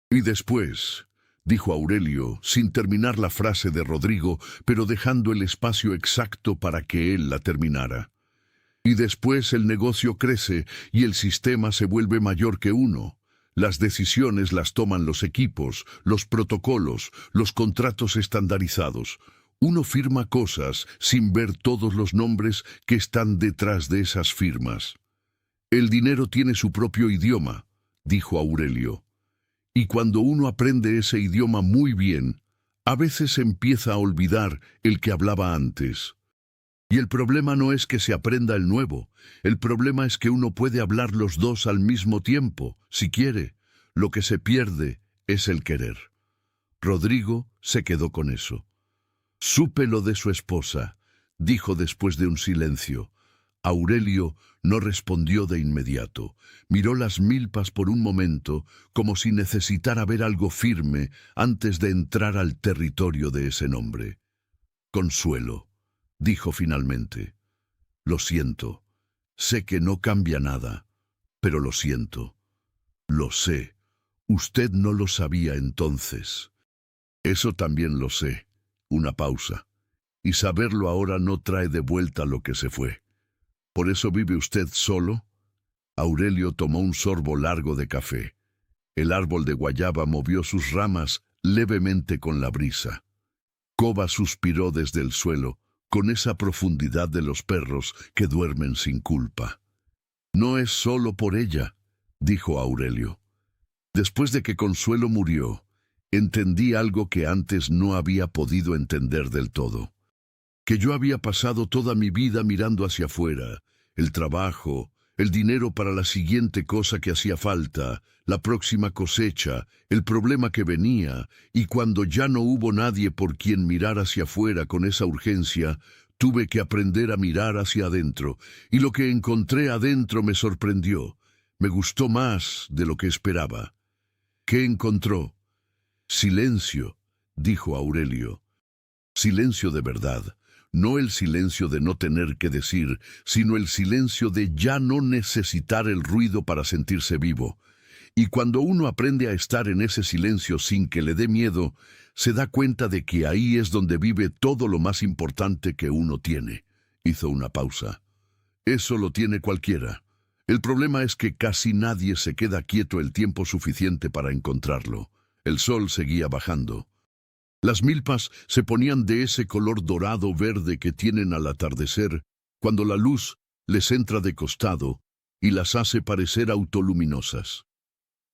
Y después, dijo Aurelio, sin terminar la frase de Rodrigo, pero dejando el espacio exacto para que él la terminara. Y después el negocio crece y el sistema se vuelve mayor que uno. Las decisiones las toman los equipos, los protocolos, los contratos estandarizados. Uno firma cosas sin ver todos los nombres que están detrás de esas firmas. El dinero tiene su propio idioma, dijo Aurelio. Y cuando uno aprende ese idioma muy bien, a veces empieza a olvidar el que hablaba antes. Y el problema no es que se aprenda el nuevo, el problema es que uno puede hablar los dos al mismo tiempo, si quiere. Lo que se pierde es el querer. Rodrigo se quedó con eso. Supe lo de su esposa, dijo después de un silencio. Aurelio no respondió de inmediato. Miró las milpas por un momento, como si necesitara ver algo firme antes de entrar al territorio de ese nombre. Consuelo, dijo finalmente. Lo siento. Sé que no cambia nada, pero lo siento. Lo sé. Usted no lo sabía entonces. Eso también lo sé. Una pausa. Y saberlo ahora no trae de vuelta lo que se fue. ¿Por eso vive usted solo? Aurelio tomó un sorbo largo de café. El árbol de guayaba movió sus ramas levemente con la brisa. Cova suspiró desde el suelo, con esa profundidad de los perros que duermen sin culpa. No es solo por ella, dijo Aurelio. Después de que Consuelo murió, entendí algo que antes no había podido entender del todo. Que yo había pasado toda mi vida mirando hacia afuera, el trabajo, el dinero para la siguiente cosa que hacía falta, la próxima cosecha, el problema que venía, y cuando ya no hubo nadie por quien mirar hacia afuera con esa urgencia, tuve que aprender a mirar hacia adentro, y lo que encontré adentro me sorprendió. Me gustó más de lo que esperaba. ¿Qué encontró? Silencio, dijo Aurelio. Silencio de verdad. No el silencio de no tener que decir, sino el silencio de ya no necesitar el ruido para sentirse vivo. Y cuando uno aprende a estar en ese silencio sin que le dé miedo, se da cuenta de que ahí es donde vive todo lo más importante que uno tiene. Hizo una pausa. Eso lo tiene cualquiera. El problema es que casi nadie se queda quieto el tiempo suficiente para encontrarlo. El sol seguía bajando. Las milpas se ponían de ese color dorado-verde que tienen al atardecer, cuando la luz les entra de costado y las hace parecer autoluminosas.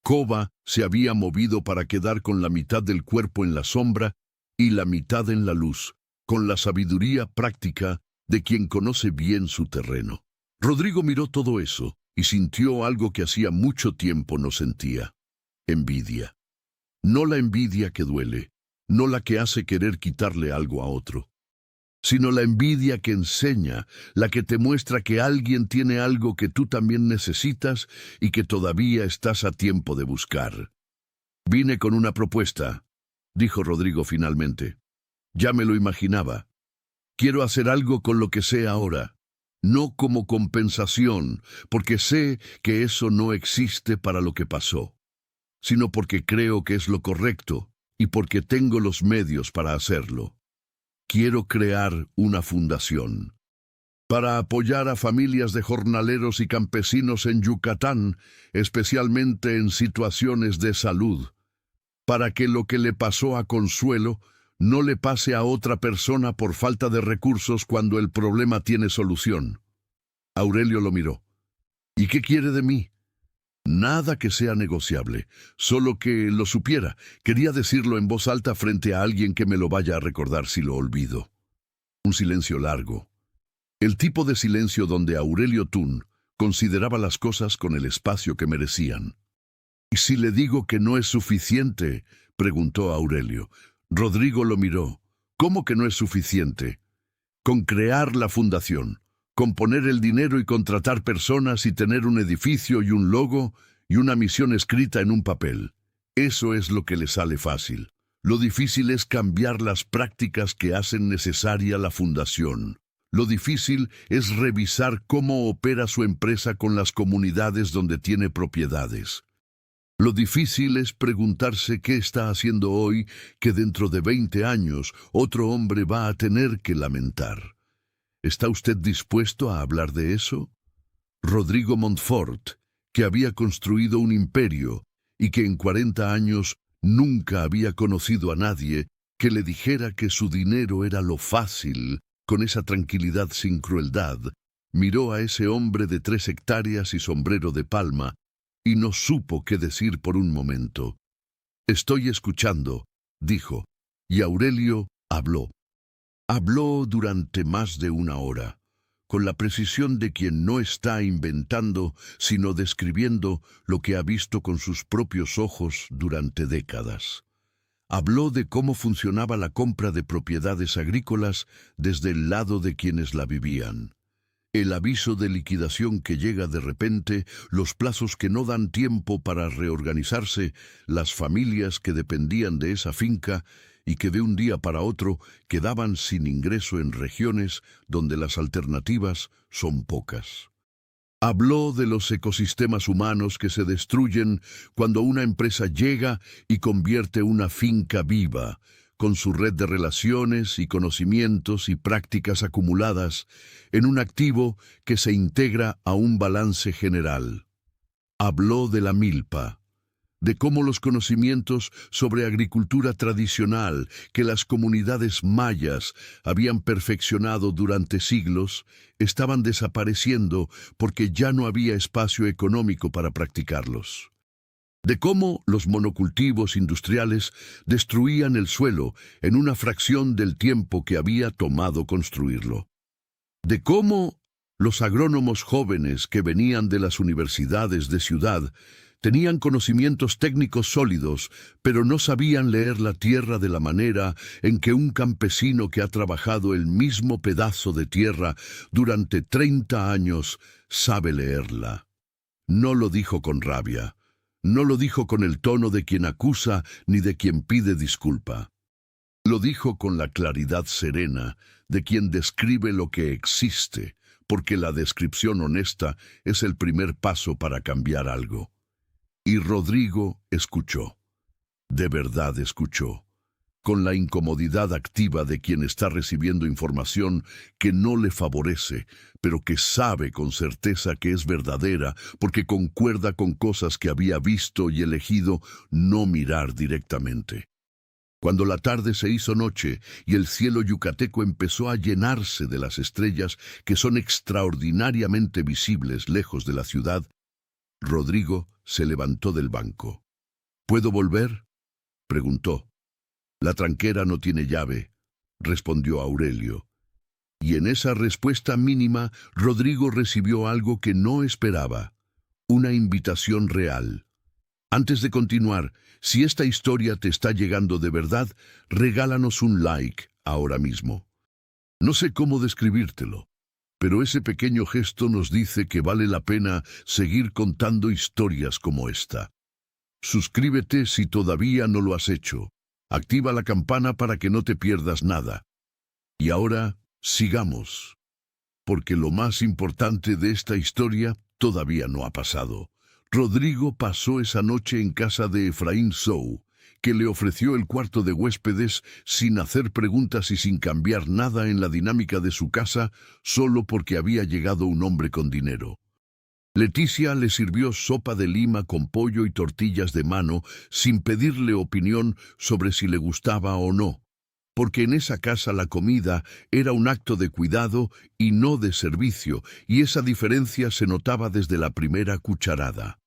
Cova se había movido para quedar con la mitad del cuerpo en la sombra y la mitad en la luz, con la sabiduría práctica de quien conoce bien su terreno. Rodrigo miró todo eso y sintió algo que hacía mucho tiempo no sentía: envidia. No la envidia que duele, no la que hace querer quitarle algo a otro, sino la envidia que enseña, la que te muestra que alguien tiene algo que tú también necesitas y que todavía estás a tiempo de buscar. Vine con una propuesta, dijo Rodrigo finalmente. Ya me lo imaginaba. Quiero hacer algo con lo que sé ahora, no como compensación, porque sé que eso no existe para lo que pasó, sino porque creo que es lo correcto y porque tengo los medios para hacerlo. Quiero crear una fundación para apoyar a familias de jornaleros y campesinos en Yucatán, especialmente en situaciones de salud. para que lo que le pasó a Consuelo no le pase a otra persona por falta de recursos cuando el problema tiene solución. Aurelio lo miró. ¿Y qué quiere de mí? Nada que sea negociable, solo que lo supiera. Quería decirlo en voz alta frente a alguien que me lo vaya a recordar si lo olvido. Un silencio largo. El tipo de silencio donde Aurelio Thun consideraba las cosas con el espacio que merecían. «¿Y si le digo que no es suficiente?», preguntó Aurelio. Rodrigo lo miró. «¿Cómo que no es suficiente?». «Con crear la fundación, con poner el dinero y contratar personas y tener un edificio y un logo y una misión escrita en un papel. Eso es lo que le sale fácil. Lo difícil es cambiar las prácticas que hacen necesaria la fundación. Lo difícil es revisar cómo opera su empresa con las comunidades donde tiene propiedades. Lo difícil es preguntarse qué está haciendo hoy que dentro de 20 años otro hombre va a tener que lamentar. ¿Está usted dispuesto a hablar de eso? Rodrigo Montfort, que había construido un imperio y que en 40 años nunca había conocido a nadie que le dijera que su dinero era lo fácil, con esa tranquilidad sin crueldad, miró a ese hombre de 3 hectáreas y sombrero de palma y no supo qué decir por un momento. «Estoy escuchando», dijo, y Aurelio habló. Habló durante más de 1 hora, con la precisión de quien no está inventando, sino describiendo lo que ha visto con sus propios ojos durante décadas. Habló de cómo funcionaba la compra de propiedades agrícolas desde el lado de quienes la vivían. El aviso de liquidación que llega de repente, los plazos que no dan tiempo para reorganizarse, las familias que dependían de esa finca y que de un día para otro quedaban sin ingreso en regiones donde las alternativas son pocas. Habló de los ecosistemas humanos que se destruyen cuando una empresa llega y convierte una finca viva, con su red de relaciones y conocimientos y prácticas acumuladas, en un activo que se integra a un balance general. Habló de la milpa, de cómo los conocimientos sobre agricultura tradicional que las comunidades mayas habían perfeccionado durante siglos estaban desapareciendo porque ya no había espacio económico para practicarlos. De cómo los monocultivos industriales destruían el suelo en una fracción del tiempo que había tomado construirlo. De cómo los agrónomos jóvenes que venían de las universidades de ciudad tenían conocimientos técnicos sólidos, pero no sabían leer la tierra de la manera en que un campesino que ha trabajado el mismo pedazo de tierra durante 30 años sabe leerla. No lo dijo con rabia. No lo dijo con el tono de quien acusa ni de quien pide disculpa. Lo dijo con la claridad serena de quien describe lo que existe, porque la descripción honesta es el primer paso para cambiar algo. Y Rodrigo escuchó. De verdad escuchó, con la incomodidad activa de quien está recibiendo información que no le favorece, pero que sabe con certeza que es verdadera porque concuerda con cosas que había visto y elegido no mirar directamente. Cuando la tarde se hizo noche y el cielo yucateco empezó a llenarse de las estrellas que son extraordinariamente visibles lejos de la ciudad, Rodrigo se levantó del banco. ¿Puedo volver?, preguntó. La tranquera no tiene llave, respondió Aurelio. Y en esa respuesta mínima, Rodrigo recibió algo que no esperaba, una invitación real. Antes de continuar, si esta historia te está llegando de verdad, regálanos un like ahora mismo. No sé cómo describírtelo, pero ese pequeño gesto nos dice que vale la pena seguir contando historias como esta. Suscríbete si todavía no lo has hecho. Activa la campana para que no te pierdas nada. Y ahora, sigamos, porque lo más importante de esta historia todavía no ha pasado. Rodrigo pasó esa noche en casa de Efraín Sou, que le ofreció el cuarto de huéspedes sin hacer preguntas y sin cambiar nada en la dinámica de su casa, solo porque había llegado un hombre con dinero. Leticia le sirvió sopa de lima con pollo y tortillas de mano sin pedirle opinión sobre si le gustaba o no, porque en esa casa la comida era un acto de cuidado y no de servicio, y esa diferencia se notaba desde la primera cucharada.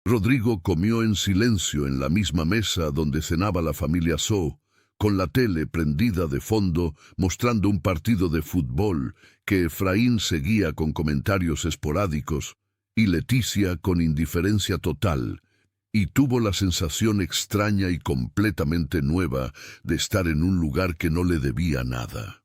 Rodrigo comió en silencio en la misma mesa donde cenaba la familia So, con la tele prendida de fondo mostrando un partido de fútbol que Efraín seguía con comentarios esporádicos y Leticia con indiferencia total, y tuvo la sensación extraña y completamente nueva de estar en un lugar que no le debía nada.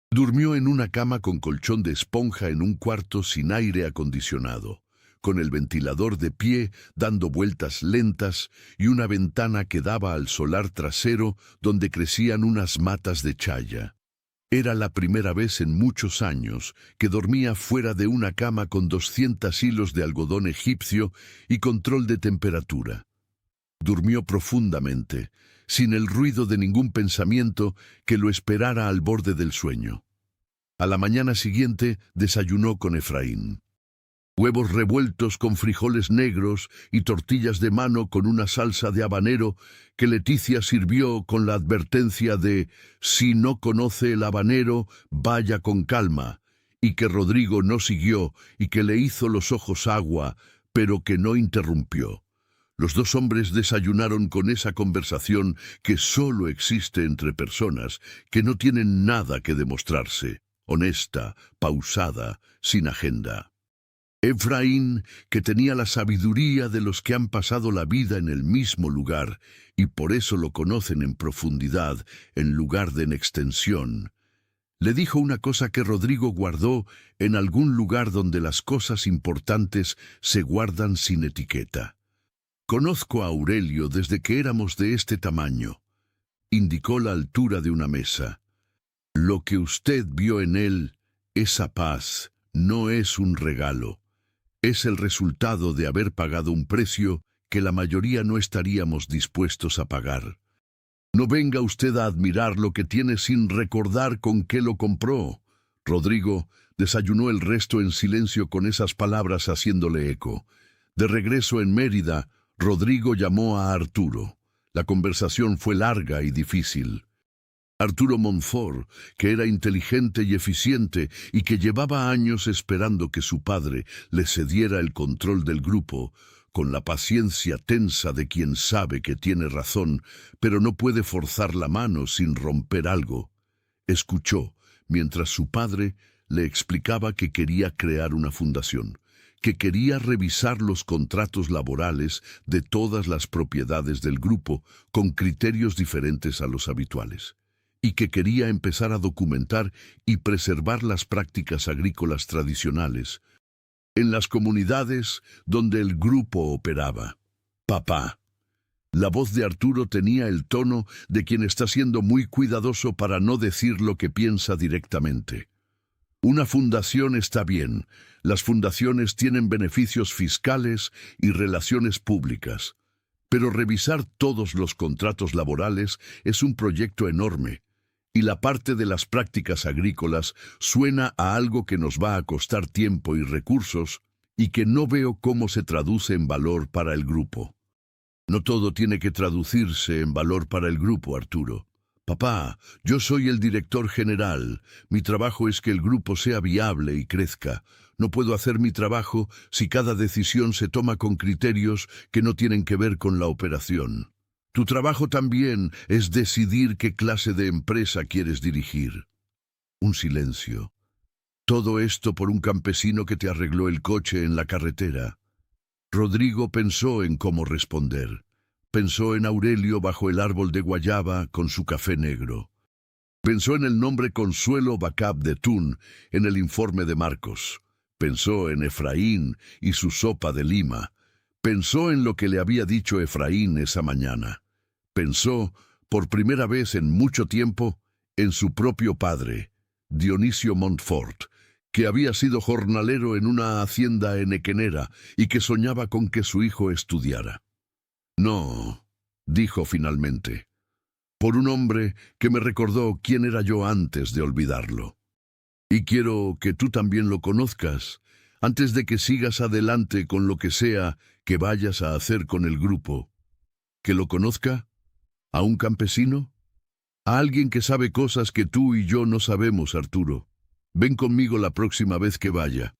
Durmió en una cama con colchón de esponja en un cuarto sin aire acondicionado, con el ventilador de pie dando vueltas lentas y una ventana que daba al solar trasero donde crecían unas matas de chaya. Era la primera vez en muchos años que dormía fuera de una cama con 200 hilos de algodón egipcio y control de temperatura. Durmió profundamente, sin el ruido de ningún pensamiento que lo esperara al borde del sueño. A la mañana siguiente desayunó con Efraín. Huevos revueltos con frijoles negros y tortillas de mano con una salsa de habanero que Leticia sirvió con la advertencia de «si no conoce el habanero, vaya con calma», y que Rodrigo no siguió y que le hizo los ojos agua, pero que no interrumpió. Los dos hombres desayunaron con esa conversación que solo existe entre personas que no tienen nada que demostrarse, honesta, pausada, sin agenda. Efraín, que tenía la sabiduría de los que han pasado la vida en el mismo lugar y por eso lo conocen en profundidad en lugar de en extensión, le dijo una cosa que Rodrigo guardó en algún lugar donde las cosas importantes se guardan sin etiqueta. «Conozco a Aurelio desde que éramos de este tamaño», indicó la altura de una mesa. «Lo que usted vio en él, esa paz, no es un regalo. Es el resultado de haber pagado un precio que la mayoría no estaríamos dispuestos a pagar. No venga usted a admirar lo que tiene sin recordar con qué lo compró». Rodrigo desayunó el resto en silencio con esas palabras haciéndole eco. De regreso en Mérida, Rodrigo llamó a Arturo. La conversación fue larga y difícil. Arturo Montfort, que era inteligente y eficiente y que llevaba años esperando que su padre le cediera el control del grupo, con la paciencia tensa de quien sabe que tiene razón, pero no puede forzar la mano sin romper algo, escuchó mientras su padre le explicaba que quería crear una fundación, que quería revisar los contratos laborales de todas las propiedades del grupo con criterios diferentes a los habituales, y que quería empezar a documentar y preservar las prácticas agrícolas tradicionales en las comunidades donde el grupo operaba. «Papá». La voz de Arturo tenía el tono de quien está siendo muy cuidadoso para no decir lo que piensa directamente. «Una fundación está bien. Las fundaciones tienen beneficios fiscales y relaciones públicas. Pero revisar todos los contratos laborales es un proyecto enorme. Y la parte de las prácticas agrícolas suena a algo que nos va a costar tiempo y recursos y que no veo cómo se traduce en valor para el grupo». «No todo tiene que traducirse en valor para el grupo, Arturo. Papá, yo soy el director general. Mi trabajo es que el grupo sea viable y crezca. No puedo hacer mi trabajo si cada decisión se toma con criterios que no tienen que ver con la operación. Tu trabajo también es decidir qué clase de empresa quieres dirigir». Un silencio. Todo esto por un campesino que te arregló el coche en la carretera. Rodrigo pensó en cómo responder. Pensó en Aurelio bajo el árbol de guayaba con su café negro. Pensó en el nombre Consuelo Bacab de Tun en el informe de Marcos. Pensó en Efraín y su sopa de lima. Pensó en lo que le había dicho Efraín esa mañana. Pensó, por primera vez en mucho tiempo, en su propio padre, Dionisio Montfort, que había sido jornalero en una hacienda henequenera y que soñaba con que su hijo estudiara. «No», dijo finalmente, «por un hombre que me recordó quién era yo antes de olvidarlo. Y quiero que tú también lo conozcas, antes de que sigas adelante con lo que sea que vayas a hacer con el grupo. ¿Que lo conozca? ¿A un campesino? A alguien que sabe cosas que tú y yo no sabemos, Arturo. Ven conmigo la próxima vez que vaya.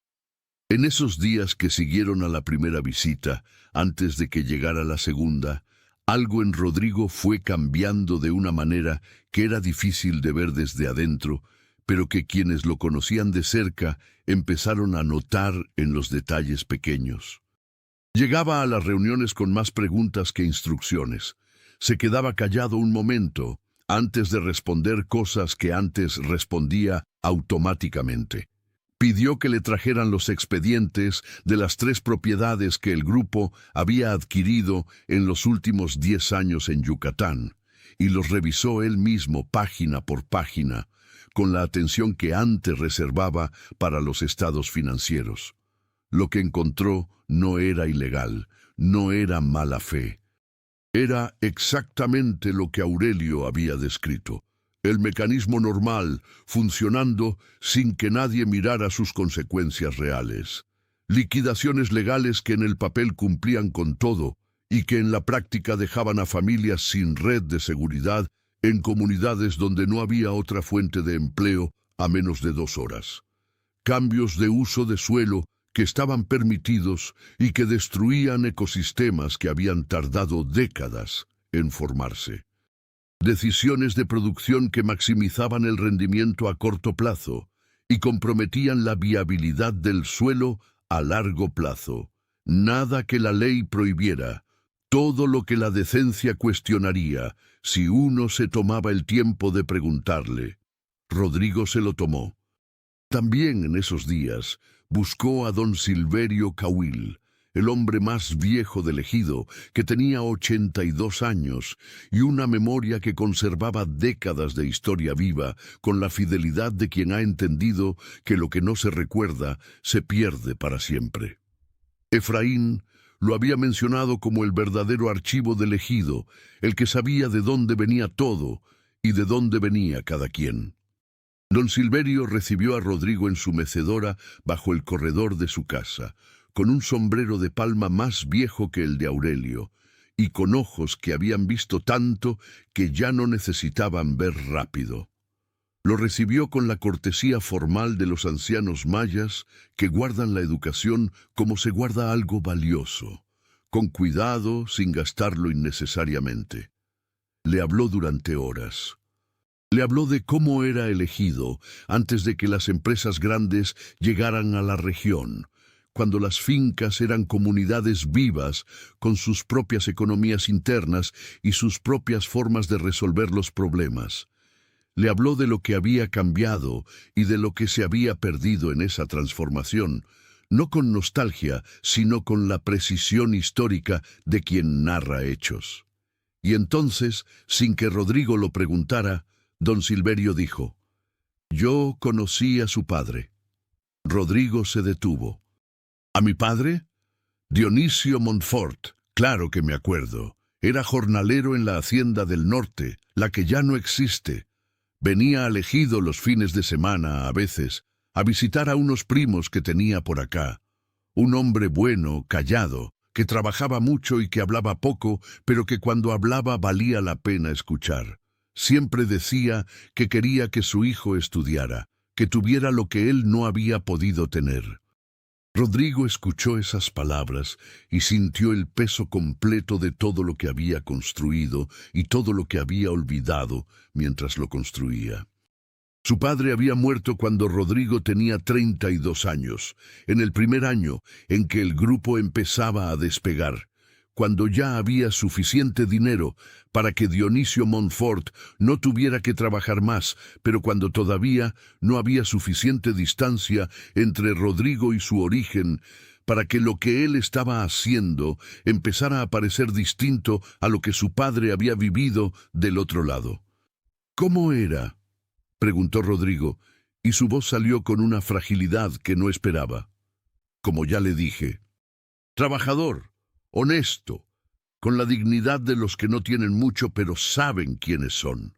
En esos días que siguieron a la primera visita, antes de que llegara la segunda, algo en Rodrigo fue cambiando de una manera que era difícil de ver desde adentro, pero que quienes lo conocían de cerca empezaron a notar en los detalles pequeños. Llegaba a las reuniones con más preguntas que instrucciones. Se quedaba callado un momento antes de responder cosas que antes respondía automáticamente. Pidió que le trajeran los expedientes de las 3 propiedades que el grupo había adquirido en los últimos 10 años en Yucatán, y los revisó él mismo página por página, con la atención que antes reservaba para los estados financieros. Lo que encontró no era ilegal, no era mala fe. Era exactamente lo que Aurelio había descrito. El mecanismo normal, funcionando sin que nadie mirara sus consecuencias reales. Liquidaciones legales que en el papel cumplían con todo y que en la práctica dejaban a familias sin red de seguridad en comunidades donde no había otra fuente de empleo a menos de 2 horas. Cambios de uso de suelo que estaban permitidos y que destruían ecosistemas que habían tardado décadas en formarse. Decisiones de producción que maximizaban el rendimiento a corto plazo y comprometían la viabilidad del suelo a largo plazo. Nada que la ley prohibiera, todo lo que la decencia cuestionaría si uno se tomaba el tiempo de preguntarle. Rodrigo se lo tomó. También en esos días buscó a don Silverio Cahuil, el hombre más viejo del ejido, que tenía 82 años y una memoria que conservaba décadas de historia viva, con la fidelidad de quien ha entendido que lo que no se recuerda se pierde para siempre. Efraín lo había mencionado como el verdadero archivo del ejido, el que sabía de dónde venía todo y de dónde venía cada quien. Don Silverio recibió a Rodrigo en su mecedora bajo el corredor de su casa, con un sombrero de palma más viejo que el de Aurelio, y con ojos que habían visto tanto que ya no necesitaban ver rápido. Lo recibió con la cortesía formal de los ancianos mayas que guardan la educación como se guarda algo valioso, con cuidado, sin gastarlo innecesariamente. Le habló durante horas. Le habló de cómo era elegido antes de que las empresas grandes llegaran a la región, cuando las fincas eran comunidades vivas con sus propias economías internas y sus propias formas de resolver los problemas. Le habló de lo que había cambiado y de lo que se había perdido en esa transformación, no con nostalgia, sino con la precisión histórica de quien narra hechos. Y entonces, sin que Rodrigo lo preguntara, don Silverio dijo: «Yo conocí a su padre». Rodrigo se detuvo. ¿A mi padre? Dionisio Montfort, claro que me acuerdo. Era jornalero en la Hacienda del Norte, la que ya no existe. Venía al ejido los fines de semana, a veces, a visitar a unos primos que tenía por acá. Un hombre bueno, callado, que trabajaba mucho y que hablaba poco, pero que cuando hablaba valía la pena escuchar. Siempre decía que quería que su hijo estudiara, que tuviera lo que él no había podido tener. Rodrigo escuchó esas palabras y sintió el peso completo de todo lo que había construido y todo lo que había olvidado mientras lo construía. Su padre había muerto cuando Rodrigo tenía 32 años, en el primer año en que el grupo empezaba a despegar, cuando ya había suficiente dinero para que Dionisio Montfort no tuviera que trabajar más, pero cuando todavía no había suficiente distancia entre Rodrigo y su origen para que lo que él estaba haciendo empezara a parecer distinto a lo que su padre había vivido del otro lado. ¿Cómo era?, preguntó Rodrigo, y su voz salió con una fragilidad que no esperaba. Como ya le dije, trabajador, honesto, con la dignidad de los que no tienen mucho pero saben quiénes son.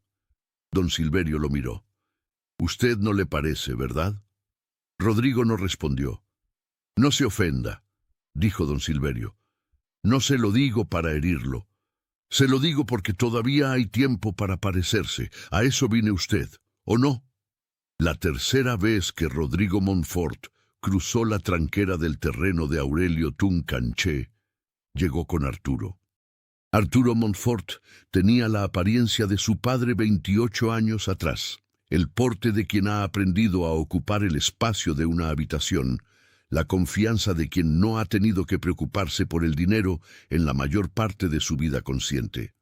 Don Silverio lo miró. «Usted no le parece, ¿verdad?» Rodrigo no respondió. No se ofenda, dijo don Silverio. No se lo digo para herirlo. Se lo digo porque todavía hay tiempo para parecerse. A eso vine usted, ¿o no? La tercera vez que Rodrigo Montfort cruzó la tranquera del terreno de Aurelio Tuncanché, llegó con Arturo. Arturo Montfort tenía la apariencia de su padre 28 años atrás, el porte de quien ha aprendido a ocupar el espacio de una habitación, la confianza de quien no ha tenido que preocuparse por el dinero en la mayor parte de su vida consciente.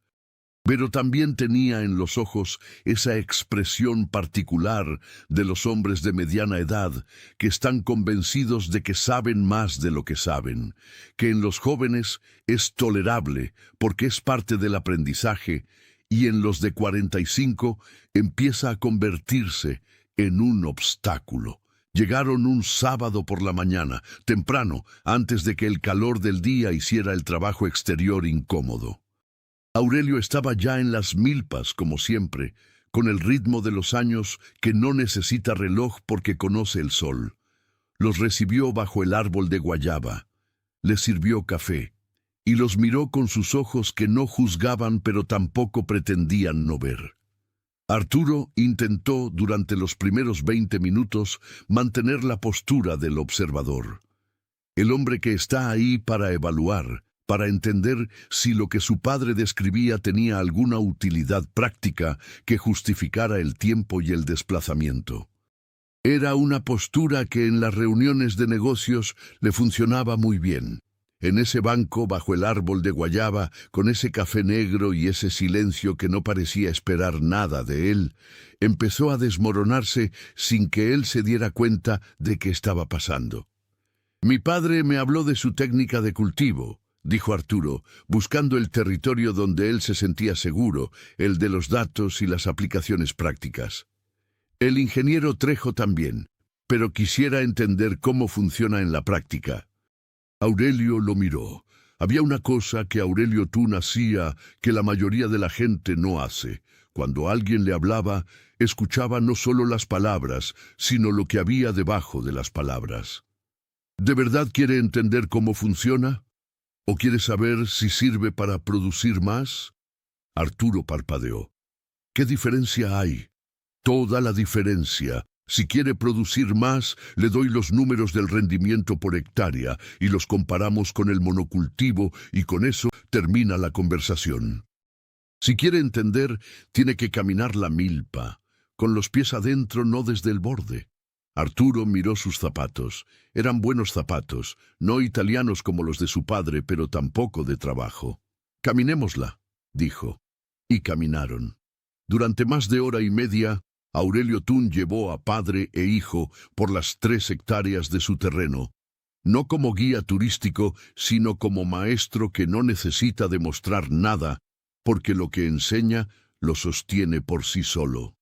Pero también tenía en los ojos esa expresión particular de los hombres de mediana edad que están convencidos de que saben más de lo que saben, que en los jóvenes es tolerable porque es parte del aprendizaje y en los de 45 empieza a convertirse en un obstáculo. Llegaron un sábado por la mañana, temprano, antes de que el calor del día hiciera el trabajo exterior incómodo. Aurelio estaba ya en las milpas, como siempre, con el ritmo de los años que no necesita reloj porque conoce el sol. Los recibió bajo el árbol de guayaba, les sirvió café, y los miró con sus ojos que no juzgaban pero tampoco pretendían no ver. Arturo intentó durante los primeros 20 minutos mantener la postura del observador. El hombre que está ahí para evaluar, para entender si lo que su padre describía tenía alguna utilidad práctica que justificara el tiempo y el desplazamiento. Era una postura que en las reuniones de negocios le funcionaba muy bien. En ese banco bajo el árbol de guayaba, con ese café negro y ese silencio que no parecía esperar nada de él, empezó a desmoronarse sin que él se diera cuenta de qué estaba pasando. «Mi padre me habló de su técnica de cultivo», dijo Arturo, buscando el territorio donde él se sentía seguro, el de los datos y las aplicaciones prácticas. El ingeniero Trejo también, pero quisiera entender cómo funciona en la práctica. Aurelio lo miró. Había una cosa que Aurelio Tun hacía que la mayoría de la gente no hace. Cuando alguien le hablaba, escuchaba no solo las palabras, sino lo que había debajo de las palabras. ¿De verdad quiere entender cómo funciona? ¿O quiere saber si sirve para producir más? Arturo parpadeó. ¿Qué diferencia hay? Toda la diferencia. Si quiere producir más, le doy los números del rendimiento por hectárea y los comparamos con el monocultivo y con eso termina la conversación. Si quiere entender, tiene que caminar la milpa, con los pies adentro, no desde el borde. Arturo miró sus zapatos. Eran buenos zapatos, no italianos como los de su padre, pero tampoco de trabajo. «Caminémosla», dijo. Y caminaron. Durante más de hora y media, Aurelio Tun llevó a padre e hijo por las 3 hectáreas de su terreno, no como guía turístico, sino como maestro que no necesita demostrar nada, porque lo que enseña lo sostiene por sí solo.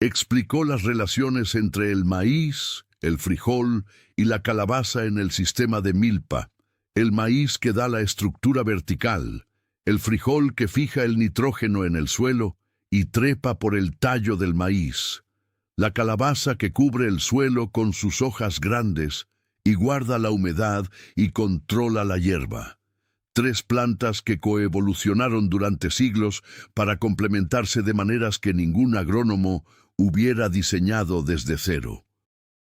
Explicó las relaciones entre el maíz, el frijol y la calabaza en el sistema de milpa, el maíz que da la estructura vertical, el frijol que fija el nitrógeno en el suelo y trepa por el tallo del maíz, la calabaza que cubre el suelo con sus hojas grandes y guarda la humedad y controla la hierba. 3 plantas que coevolucionaron durante siglos para complementarse de maneras que ningún agrónomo hubiera diseñado desde cero.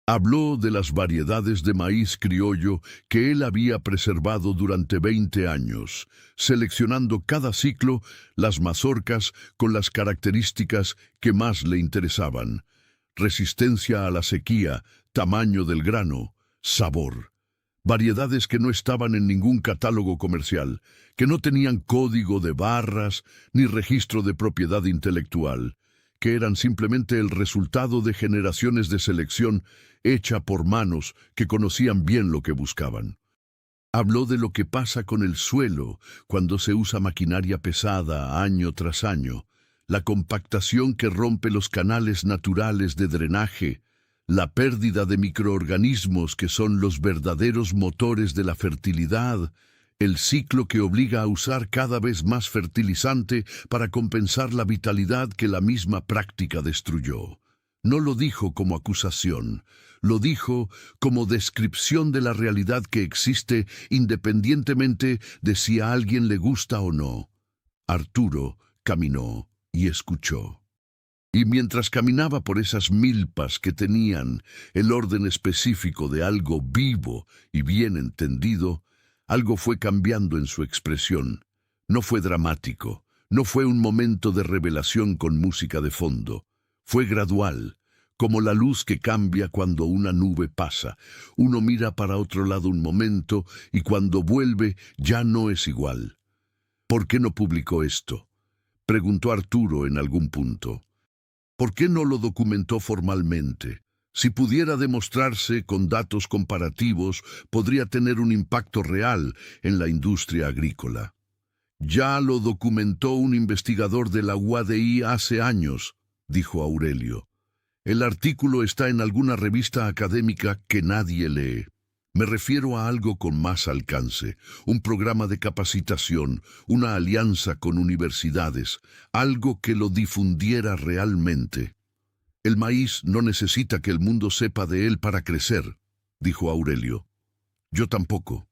Habló de las variedades de maíz criollo que él había preservado durante 20 años, seleccionando cada ciclo las mazorcas con las características que más le interesaban: resistencia a la sequía, tamaño del grano, sabor. Variedades que no estaban en ningún catálogo comercial, que no tenían código de barras ni registro de propiedad intelectual, que eran simplemente el resultado de generaciones de selección hecha por manos que conocían bien lo que buscaban. Habló de lo que pasa con el suelo cuando se usa maquinaria pesada año tras año, la compactación que rompe los canales naturales de drenaje, la pérdida de microorganismos que son los verdaderos motores de la fertilidad, el ciclo que obliga a usar cada vez más fertilizante para compensar la vitalidad que la misma práctica destruyó. No lo dijo como acusación, Lo dijo como descripción de la realidad que existe independientemente de si a alguien le gusta o no. Arturo caminó y escuchó. Y mientras caminaba por esas milpas que tenían el orden específico de algo vivo y bien entendido, algo fue cambiando en su expresión. No fue dramático, no fue un momento de revelación con música de fondo. Fue gradual, como la luz que cambia cuando una nube pasa. Uno mira para otro lado un momento y cuando vuelve ya no es igual. ¿Por qué no publicó esto?, preguntó Arturo en algún punto. ¿Por qué no lo documentó formalmente? Si pudiera demostrarse con datos comparativos, podría tener un impacto real en la industria agrícola. Ya lo documentó un investigador de la UADY hace años, dijo Aurelio. El artículo está en alguna revista académica que nadie lee. Me refiero a algo con más alcance, un programa de capacitación, una alianza con universidades, algo que lo difundiera realmente. El maíz no necesita que el mundo sepa de él para crecer, dijo Aurelio. Yo tampoco.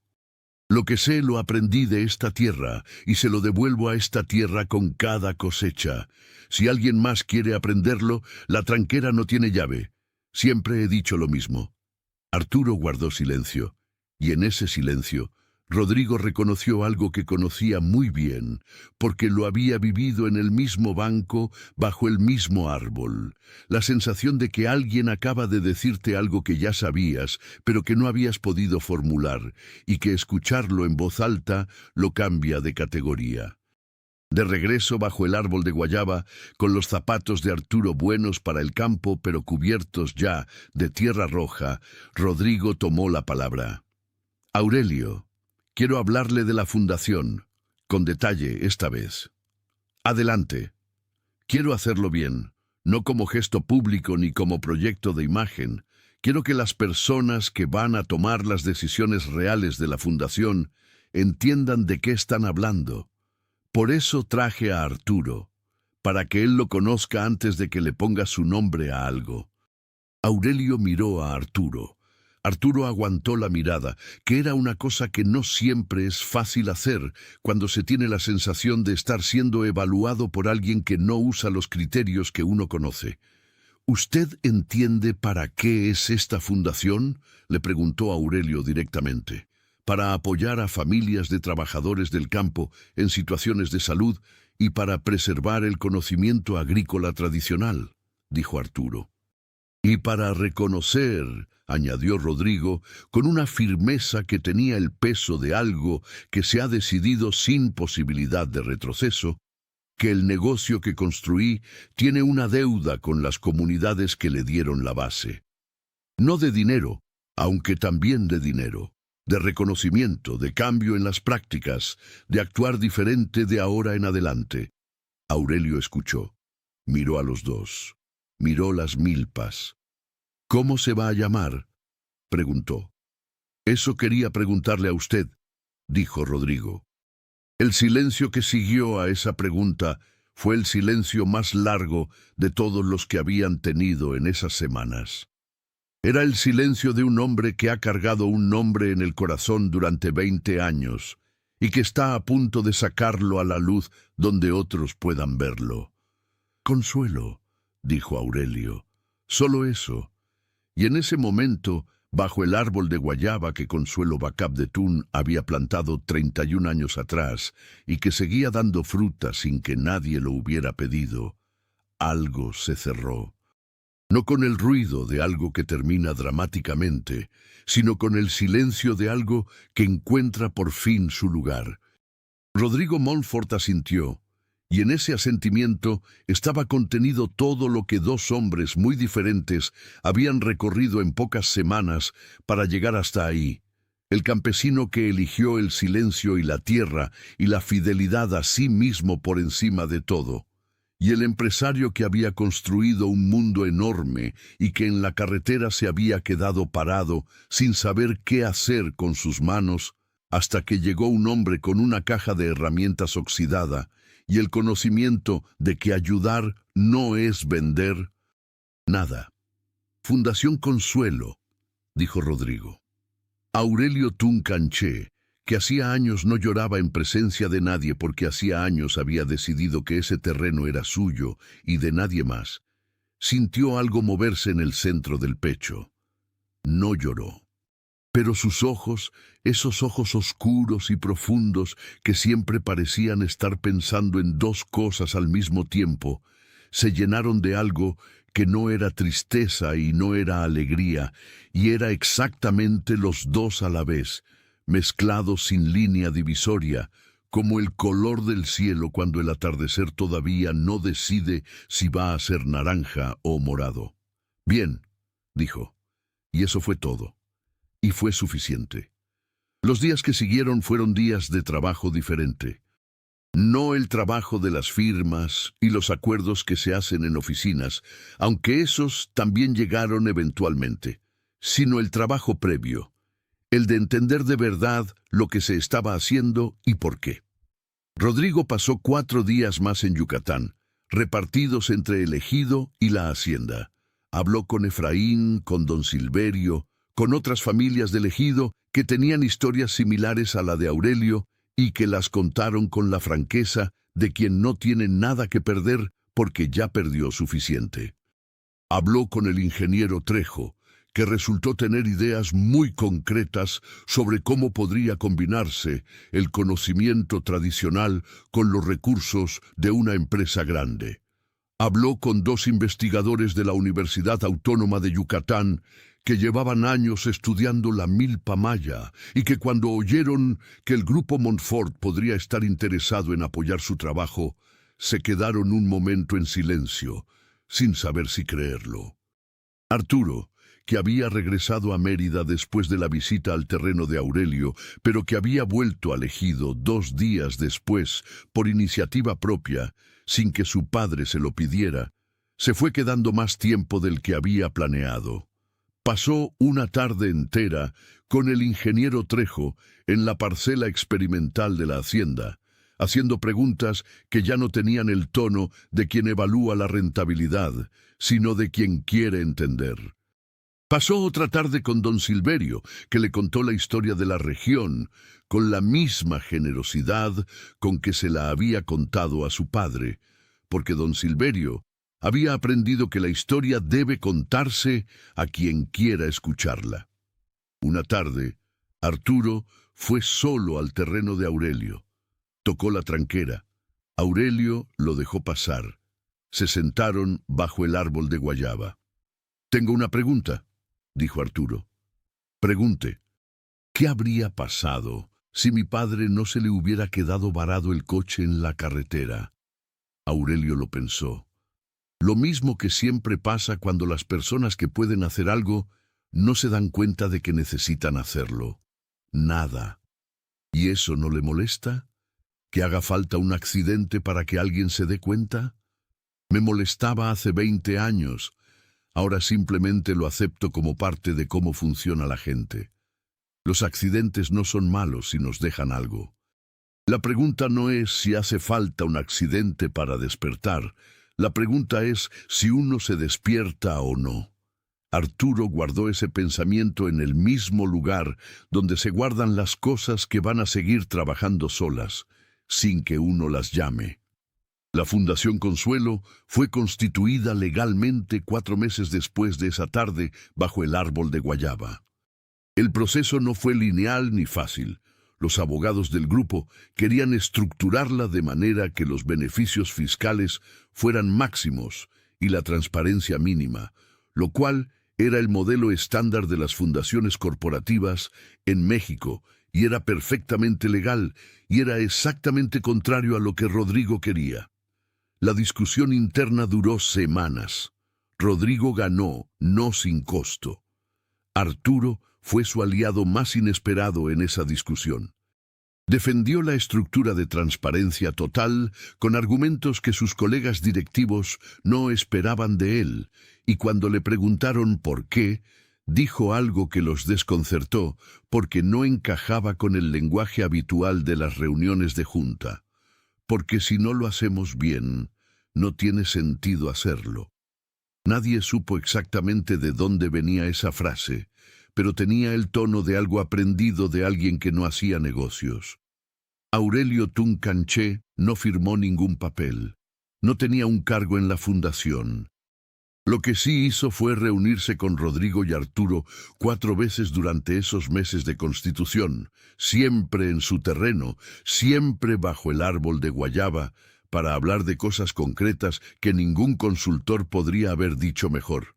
Lo que sé lo aprendí de esta tierra y se lo devuelvo a esta tierra con cada cosecha. Si alguien más quiere aprenderlo, la tranquera no tiene llave. Siempre he dicho lo mismo. Arturo guardó silencio, y en ese silencio, Rodrigo reconoció algo que conocía muy bien, porque lo había vivido en el mismo banco, bajo el mismo árbol. La sensación de que alguien acaba de decirte algo que ya sabías, pero que no habías podido formular, y que escucharlo en voz alta lo cambia de categoría. De regreso bajo el árbol de guayaba, con los zapatos de Arturo buenos para el campo, pero cubiertos ya de tierra roja, Rodrigo tomó la palabra. Aurelio, quiero hablarle de la fundación, con detalle esta vez. Adelante. Quiero hacerlo bien, no como gesto público ni como proyecto de imagen. Quiero que las personas que van a tomar las decisiones reales de la fundación entiendan de qué están hablando. Por eso traje a Arturo, para que él lo conozca antes de que le ponga su nombre a algo. Aurelio miró a Arturo. Arturo aguantó la mirada, que era una cosa que no siempre es fácil hacer cuando se tiene la sensación de estar siendo evaluado por alguien que no usa los criterios que uno conoce. ¿Usted entiende para qué es esta fundación?, le preguntó Aurelio directamente. Para apoyar a familias de trabajadores del campo en situaciones de salud y para preservar el conocimiento agrícola tradicional, dijo Arturo. Y para reconocer, añadió Rodrigo, con una firmeza que tenía el peso de algo que se ha decidido sin posibilidad de retroceso, que el negocio que construí tiene una deuda con las comunidades que le dieron la base. No de dinero, aunque también de dinero. De reconocimiento, de cambio en las prácticas, de actuar diferente de ahora en adelante. Aurelio escuchó, miró a los dos, miró las milpas. ¿Cómo se va a llamar?, preguntó. Eso quería preguntarle a usted, dijo Rodrigo. El silencio que siguió a esa pregunta fue el silencio más largo de todos los que habían tenido en esas semanas. Era el silencio de un hombre que ha cargado un nombre en el corazón durante 20 años y que está a punto de sacarlo a la luz donde otros puedan verlo. Consuelo, dijo Aurelio, solo eso. Y en ese momento, bajo el árbol de guayaba que Consuelo Bacabdetún había plantado 31 años atrás y que seguía dando fruta sin que nadie lo hubiera pedido, algo se cerró. No con el ruido de algo que termina dramáticamente, sino con el silencio de algo que encuentra por fin su lugar. Rodrigo Montfort asintió, y en ese asentimiento estaba contenido todo lo que dos hombres muy diferentes habían recorrido en pocas semanas para llegar hasta ahí. El campesino que eligió el silencio y la tierra y la fidelidad a sí mismo por encima de todo. Y el empresario que había construido un mundo enorme y que en la carretera se había quedado parado sin saber qué hacer con sus manos, hasta que llegó un hombre con una caja de herramientas oxidada y el conocimiento de que ayudar no es vender nada. Fundación Consuelo, dijo Rodrigo. Aurelio Tuncanché, que hacía años no lloraba en presencia de nadie porque hacía años había decidido que ese terreno era suyo y de nadie más, sintió algo moverse en el centro del pecho. No lloró. Pero sus ojos, esos ojos oscuros y profundos que siempre parecían estar pensando en dos cosas al mismo tiempo, se llenaron de algo que no era tristeza y no era alegría, y era exactamente los dos a la vez, mezclados sin línea divisoria, como el color del cielo cuando el atardecer todavía no decide si va a ser naranja o morado. Bien, dijo, y eso fue todo. Y fue suficiente. Los días que siguieron fueron días de trabajo diferente. No el trabajo de las firmas y los acuerdos que se hacen en oficinas, aunque esos también llegaron eventualmente, sino el trabajo previo, el de entender de verdad lo que se estaba haciendo y por qué. Rodrigo pasó 4 días más en Yucatán, repartidos entre el ejido y la hacienda. Habló con Efraín, con don Silverio, con otras familias del ejido que tenían historias similares a la de Aurelio y que las contaron con la franqueza de quien no tiene nada que perder porque ya perdió suficiente. Habló con el ingeniero Trejo, que resultó tener ideas muy concretas sobre cómo podría combinarse el conocimiento tradicional con los recursos de una empresa grande. Habló con 2 investigadores de la Universidad Autónoma de Yucatán que llevaban años estudiando la milpa maya y que cuando oyeron que el Grupo Montfort podría estar interesado en apoyar su trabajo, se quedaron un momento en silencio, sin saber si creerlo. Arturo, que había regresado a Mérida después de la visita al terreno de Aurelio, pero que había vuelto al ejido 2 días después por iniciativa propia, sin que su padre se lo pidiera, se fue quedando más tiempo del que había planeado. Pasó una tarde entera con el ingeniero Trejo en la parcela experimental de la hacienda, haciendo preguntas que ya no tenían el tono de quien evalúa la rentabilidad, sino de quien quiere entender. Pasó otra tarde con don Silverio, que le contó la historia de la región, con la misma generosidad con que se la había contado a su padre, porque don Silverio había aprendido que la historia debe contarse a quien quiera escucharla. Una tarde, Arturo fue solo al terreno de Aurelio. Tocó la tranquera. Aurelio lo dejó pasar. Se sentaron bajo el árbol de guayaba. «Tengo una pregunta», dijo Arturo. «Pregunte, ¿qué habría pasado si mi padre no se le hubiera quedado varado el coche en la carretera?» Aurelio lo pensó. Lo mismo que siempre pasa cuando las personas que pueden hacer algo no se dan cuenta de que necesitan hacerlo. Nada. ¿Y eso no le molesta? ¿Que haga falta un accidente para que alguien se dé cuenta? Me molestaba hace 20 años. Ahora simplemente lo acepto como parte de cómo funciona la gente. Los accidentes no son malos si nos dejan algo. La pregunta no es si hace falta un accidente para despertar. La pregunta es si uno se despierta o no. Arturo guardó ese pensamiento en el mismo lugar donde se guardan las cosas que van a seguir trabajando solas, sin que uno las llame. La Fundación Consuelo fue constituida legalmente 4 meses después de esa tarde bajo el árbol de guayaba. El proceso no fue lineal ni fácil. Los abogados del grupo querían estructurarla de manera que los beneficios fiscales fueran máximos y la transparencia mínima, lo cual era el modelo estándar de las fundaciones corporativas en México y era perfectamente legal y era exactamente contrario a lo que Rodrigo quería. La discusión interna duró semanas. Rodrigo ganó, no sin costo. Arturo fue su aliado más inesperado en esa discusión. Defendió la estructura de transparencia total con argumentos que sus colegas directivos no esperaban de él, y cuando le preguntaron por qué, dijo algo que los desconcertó porque no encajaba con el lenguaje habitual de las reuniones de junta. Porque si no lo hacemos bien, no tiene sentido hacerlo. Nadie supo exactamente de dónde venía esa frase, pero tenía el tono de algo aprendido de alguien que no hacía negocios. Aurelio Tuncanché no firmó ningún papel. No tenía un cargo en la fundación. Lo que sí hizo fue reunirse con Rodrigo y Arturo 4 veces durante esos meses de constitución, siempre en su terreno, siempre bajo el árbol de guayaba, para hablar de cosas concretas que ningún consultor podría haber dicho mejor.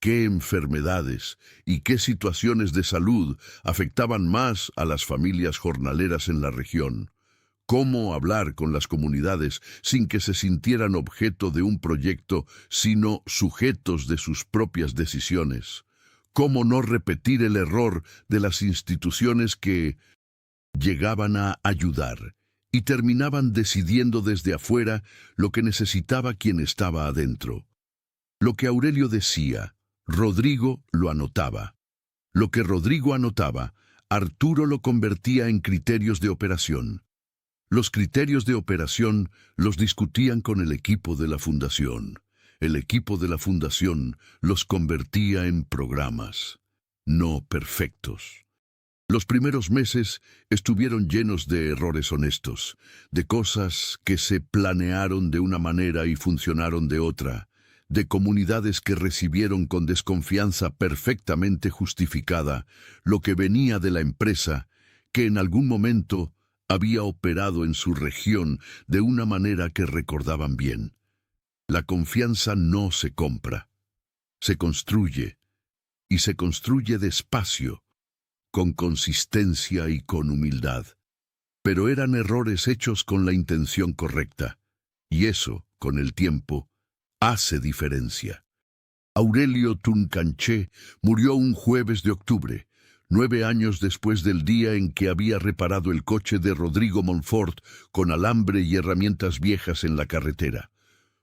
¿Qué enfermedades y qué situaciones de salud afectaban más a las familias jornaleras en la región? ¿Cómo hablar con las comunidades sin que se sintieran objeto de un proyecto, sino sujetos de sus propias decisiones? ¿Cómo no repetir el error de las instituciones que llegaban a ayudar y terminaban decidiendo desde afuera lo que necesitaba quien estaba adentro? Lo que Aurelio decía, Rodrigo lo anotaba. Lo que Rodrigo anotaba, Arturo lo convertía en criterios de operación. Los criterios de operación los discutían con el equipo de la fundación. El equipo de la fundación los convertía en programas, no perfectos. Los primeros meses estuvieron llenos de errores honestos, de cosas que se planearon de una manera y funcionaron de otra, de comunidades que recibieron con desconfianza perfectamente justificada lo que venía de la empresa, que en algún momento había operado en su región de una manera que recordaban bien. La confianza no se compra, se construye, y se construye despacio, con consistencia y con humildad. Pero eran errores hechos con la intención correcta, y eso, con el tiempo, hace diferencia. Aurelio Tuncanché murió un jueves de octubre, 9 años después del día en que había reparado el coche de Rodrigo Monfort con alambre y herramientas viejas en la carretera.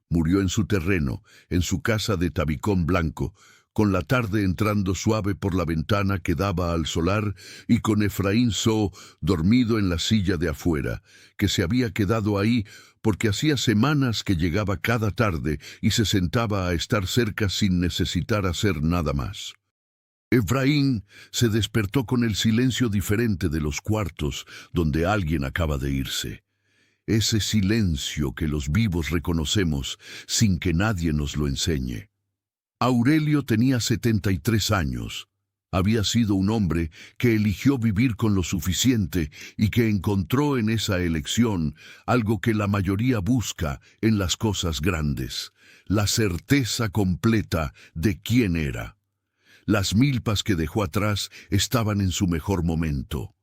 Murió en su terreno, en su casa de tabicón blanco, con la tarde entrando suave por la ventana que daba al solar y con Efraín So dormido en la silla de afuera, que se había quedado ahí porque hacía semanas que llegaba cada tarde y se sentaba a estar cerca sin necesitar hacer nada más. Efraín se despertó con el silencio diferente de los cuartos donde alguien acaba de irse. Ese silencio que los vivos reconocemos sin que nadie nos lo enseñe. Aurelio tenía 73 años. Había sido un hombre que eligió vivir con lo suficiente y que encontró en esa elección algo que la mayoría busca en las cosas grandes, la certeza completa de quién era. Las milpas que dejó atrás estaban en su mejor momento.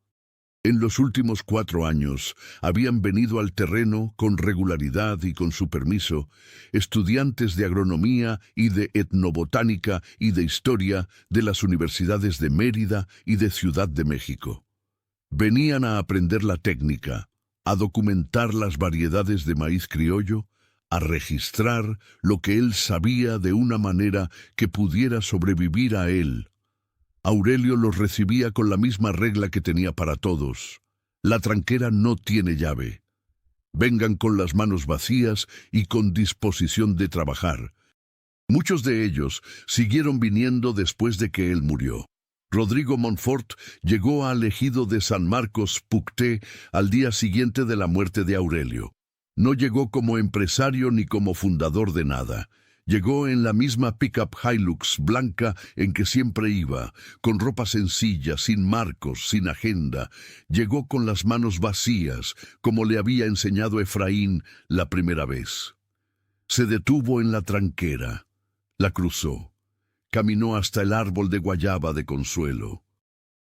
En los últimos 4 años habían venido al terreno con regularidad y con su permiso estudiantes de agronomía y de etnobotánica y de historia de las universidades de Mérida y de Ciudad de México. Venían a aprender la técnica, a documentar las variedades de maíz criollo, a registrar lo que él sabía de una manera que pudiera sobrevivir a él. Aurelio los recibía con la misma regla que tenía para todos. La tranquera no tiene llave. Vengan con las manos vacías y con disposición de trabajar. Muchos de ellos siguieron viniendo después de que él murió. Rodrigo Monfort llegó al ejido de San Marcos Pucté al día siguiente de la muerte de Aurelio. No llegó como empresario ni como fundador de nada. Llegó en la misma pickup Hilux blanca en que siempre iba, con ropa sencilla, sin marcos, sin agenda. Llegó con las manos vacías, como le había enseñado Efraín la primera vez. Se detuvo en la tranquera, la cruzó, caminó hasta el árbol de guayaba de Consuelo.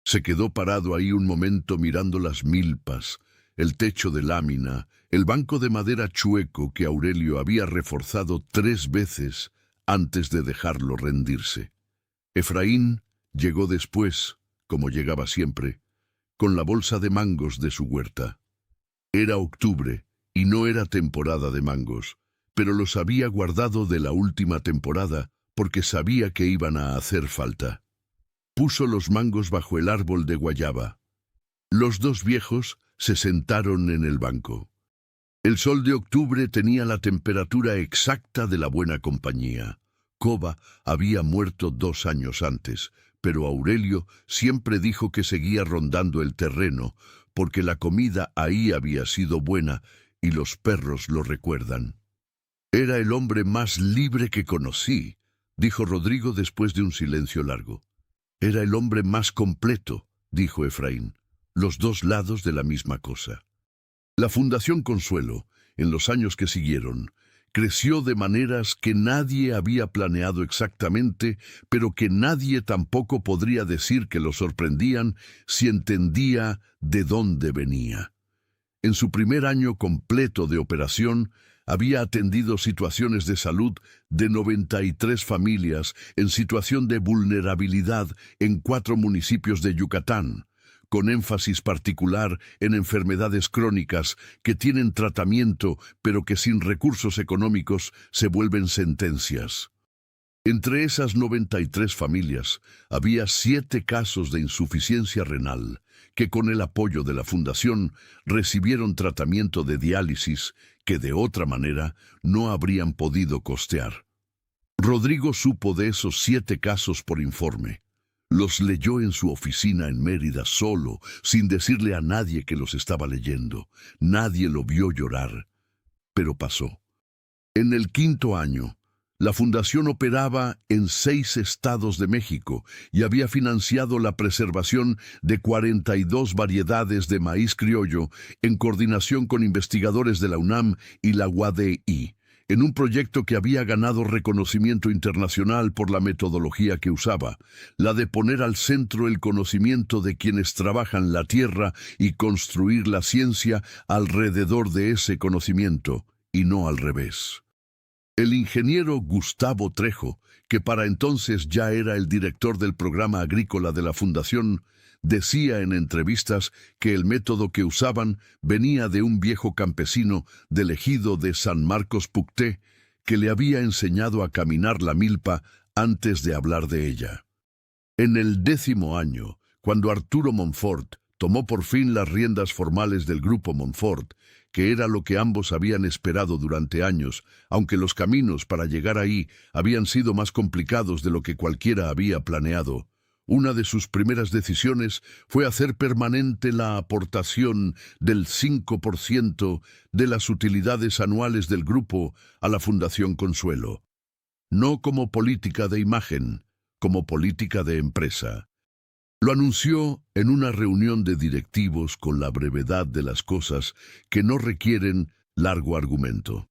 Se quedó parado ahí un momento mirando las milpas, el techo de lámina, el banco de madera chueco que Aurelio había reforzado 3 veces antes de dejarlo rendirse. Efraín llegó después, como llegaba siempre, con la bolsa de mangos de su huerta. Era octubre y no era temporada de mangos, pero los había guardado de la última temporada porque sabía que iban a hacer falta. Puso los mangos bajo el árbol de guayaba. Los 2 viejos se sentaron en el banco. El sol de octubre tenía la temperatura exacta de la buena compañía. Coba había muerto 2 años antes, pero Aurelio siempre dijo que seguía rondando el terreno, porque la comida ahí había sido buena y los perros lo recuerdan. Era el hombre más libre que conocí, dijo Rodrigo después de un silencio largo. Era el hombre más completo, dijo Efraín, los dos lados de la misma cosa. La Fundación Consuelo, en los años que siguieron, creció de maneras que nadie había planeado exactamente, pero que nadie tampoco podría decir que lo sorprendían si entendía de dónde venía. En su primer año completo de operación, había atendido situaciones de salud de 93 familias en situación de vulnerabilidad en 4 municipios de Yucatán, con énfasis particular en enfermedades crónicas que tienen tratamiento pero que sin recursos económicos se vuelven sentencias. Entre esas 93 familias había 7 casos de insuficiencia renal que con el apoyo de la Fundación recibieron tratamiento de diálisis que de otra manera no habrían podido costear. Rodrigo supo de esos 7 casos por informe. Los leyó en su oficina en Mérida solo, sin decirle a nadie que los estaba leyendo. Nadie lo vio llorar. Pero pasó. En el 5.º año, la Fundación operaba en 6 estados de México y había financiado la preservación de 42 variedades de maíz criollo en coordinación con investigadores de la UNAM y la UADY, en un proyecto que había ganado reconocimiento internacional por la metodología que usaba, la de poner al centro el conocimiento de quienes trabajan la tierra y construir la ciencia alrededor de ese conocimiento, y no al revés. El ingeniero Gustavo Trejo, que para entonces ya era el director del programa agrícola de la Fundación, decía en entrevistas que el método que usaban venía de un viejo campesino del ejido de San Marcos Pucté, que le había enseñado a caminar la milpa antes de hablar de ella. En el 10.º año, cuando Arturo Montfort tomó por fin las riendas formales del Grupo Montfort, que era lo que ambos habían esperado durante años, aunque los caminos para llegar ahí habían sido más complicados de lo que cualquiera había planeado. Una de sus primeras decisiones fue hacer permanente la aportación del 5% de las utilidades anuales del grupo a la Fundación Consuelo. No como política de imagen, como política de empresa. Lo anunció en una reunión de directivos con la brevedad de las cosas que no requieren largo argumento.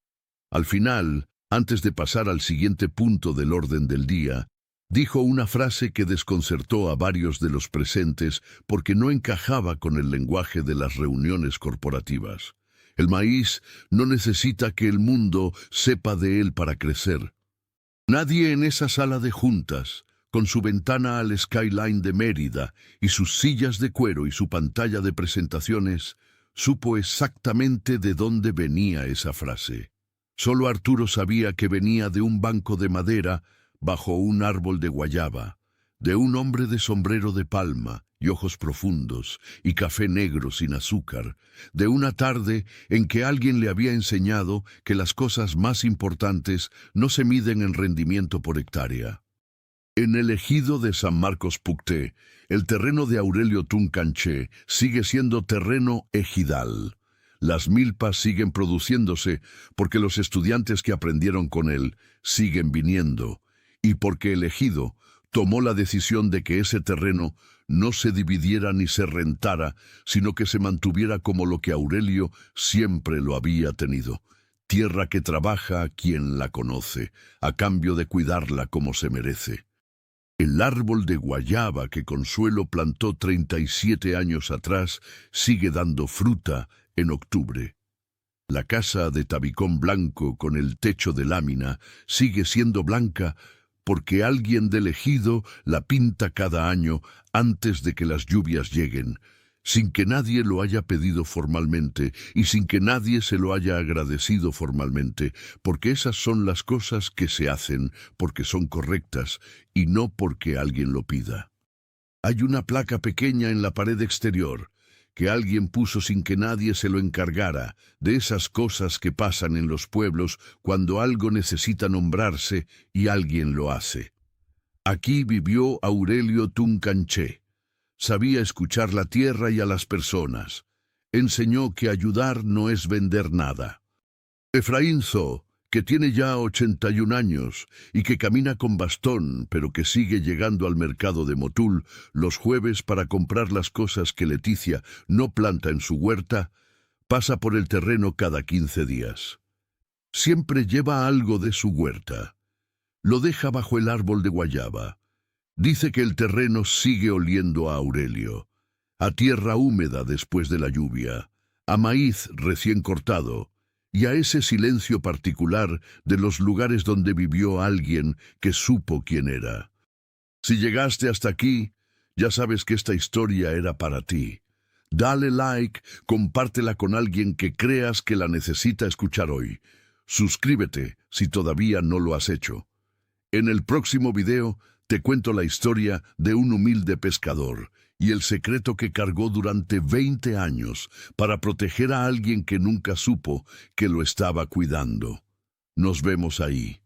Al final, antes de pasar al siguiente punto del orden del día, dijo una frase que desconcertó a varios de los presentes porque no encajaba con el lenguaje de las reuniones corporativas. El maíz no necesita que el mundo sepa de él para crecer. Nadie en esa sala de juntas, con su ventana al skyline de Mérida y sus sillas de cuero y su pantalla de presentaciones, supo exactamente de dónde venía esa frase. Solo Arturo sabía que venía de un banco de madera bajo un árbol de guayaba, de un hombre de sombrero de palma y ojos profundos y café negro sin azúcar, de una tarde en que alguien le había enseñado que las cosas más importantes no se miden en rendimiento por hectárea. En el ejido de San Marcos Pucté, el terreno de Aurelio Tuncanché sigue siendo terreno ejidal. Las milpas siguen produciéndose porque los estudiantes que aprendieron con él siguen viniendo, y porque el ejido tomó la decisión de que ese terreno no se dividiera ni se rentara, sino que se mantuviera como lo que Aurelio siempre lo había tenido. Tierra que trabaja quien la conoce, a cambio de cuidarla como se merece. El árbol de guayaba que Consuelo plantó 37 años atrás sigue dando fruta en octubre. La casa de tabicón blanco con el techo de lámina sigue siendo blanca porque alguien del ejido la pinta cada año antes de que las lluvias lleguen, sin que nadie lo haya pedido formalmente y sin que nadie se lo haya agradecido formalmente, porque esas son las cosas que se hacen porque son correctas y no porque alguien lo pida. Hay una placa pequeña en la pared exterior que alguien puso sin que nadie se lo encargara, de esas cosas que pasan en los pueblos cuando algo necesita nombrarse y alguien lo hace. Aquí vivió Aurelio Tuncanché. Sabía escuchar la tierra y a las personas. Enseñó que ayudar no es vender nada. Efraín Zo, que tiene ya 81 años y que camina con bastón, pero que sigue llegando al mercado de Motul los jueves para comprar las cosas que Leticia no planta en su huerta, pasa por el terreno cada 15 días. Siempre lleva algo de su huerta. Lo deja bajo el árbol de guayaba. Dice que el terreno sigue oliendo a Aurelio, a tierra húmeda después de la lluvia, a maíz recién cortado y a ese silencio particular de los lugares donde vivió alguien que supo quién era. Si llegaste hasta aquí, ya sabes que esta historia era para ti. Dale like, compártela con alguien que creas que la necesita escuchar hoy. Suscríbete si todavía no lo has hecho. En el próximo video te cuento la historia de un humilde pescador y el secreto que cargó durante 20 años para proteger a alguien que nunca supo que lo estaba cuidando. Nos vemos ahí.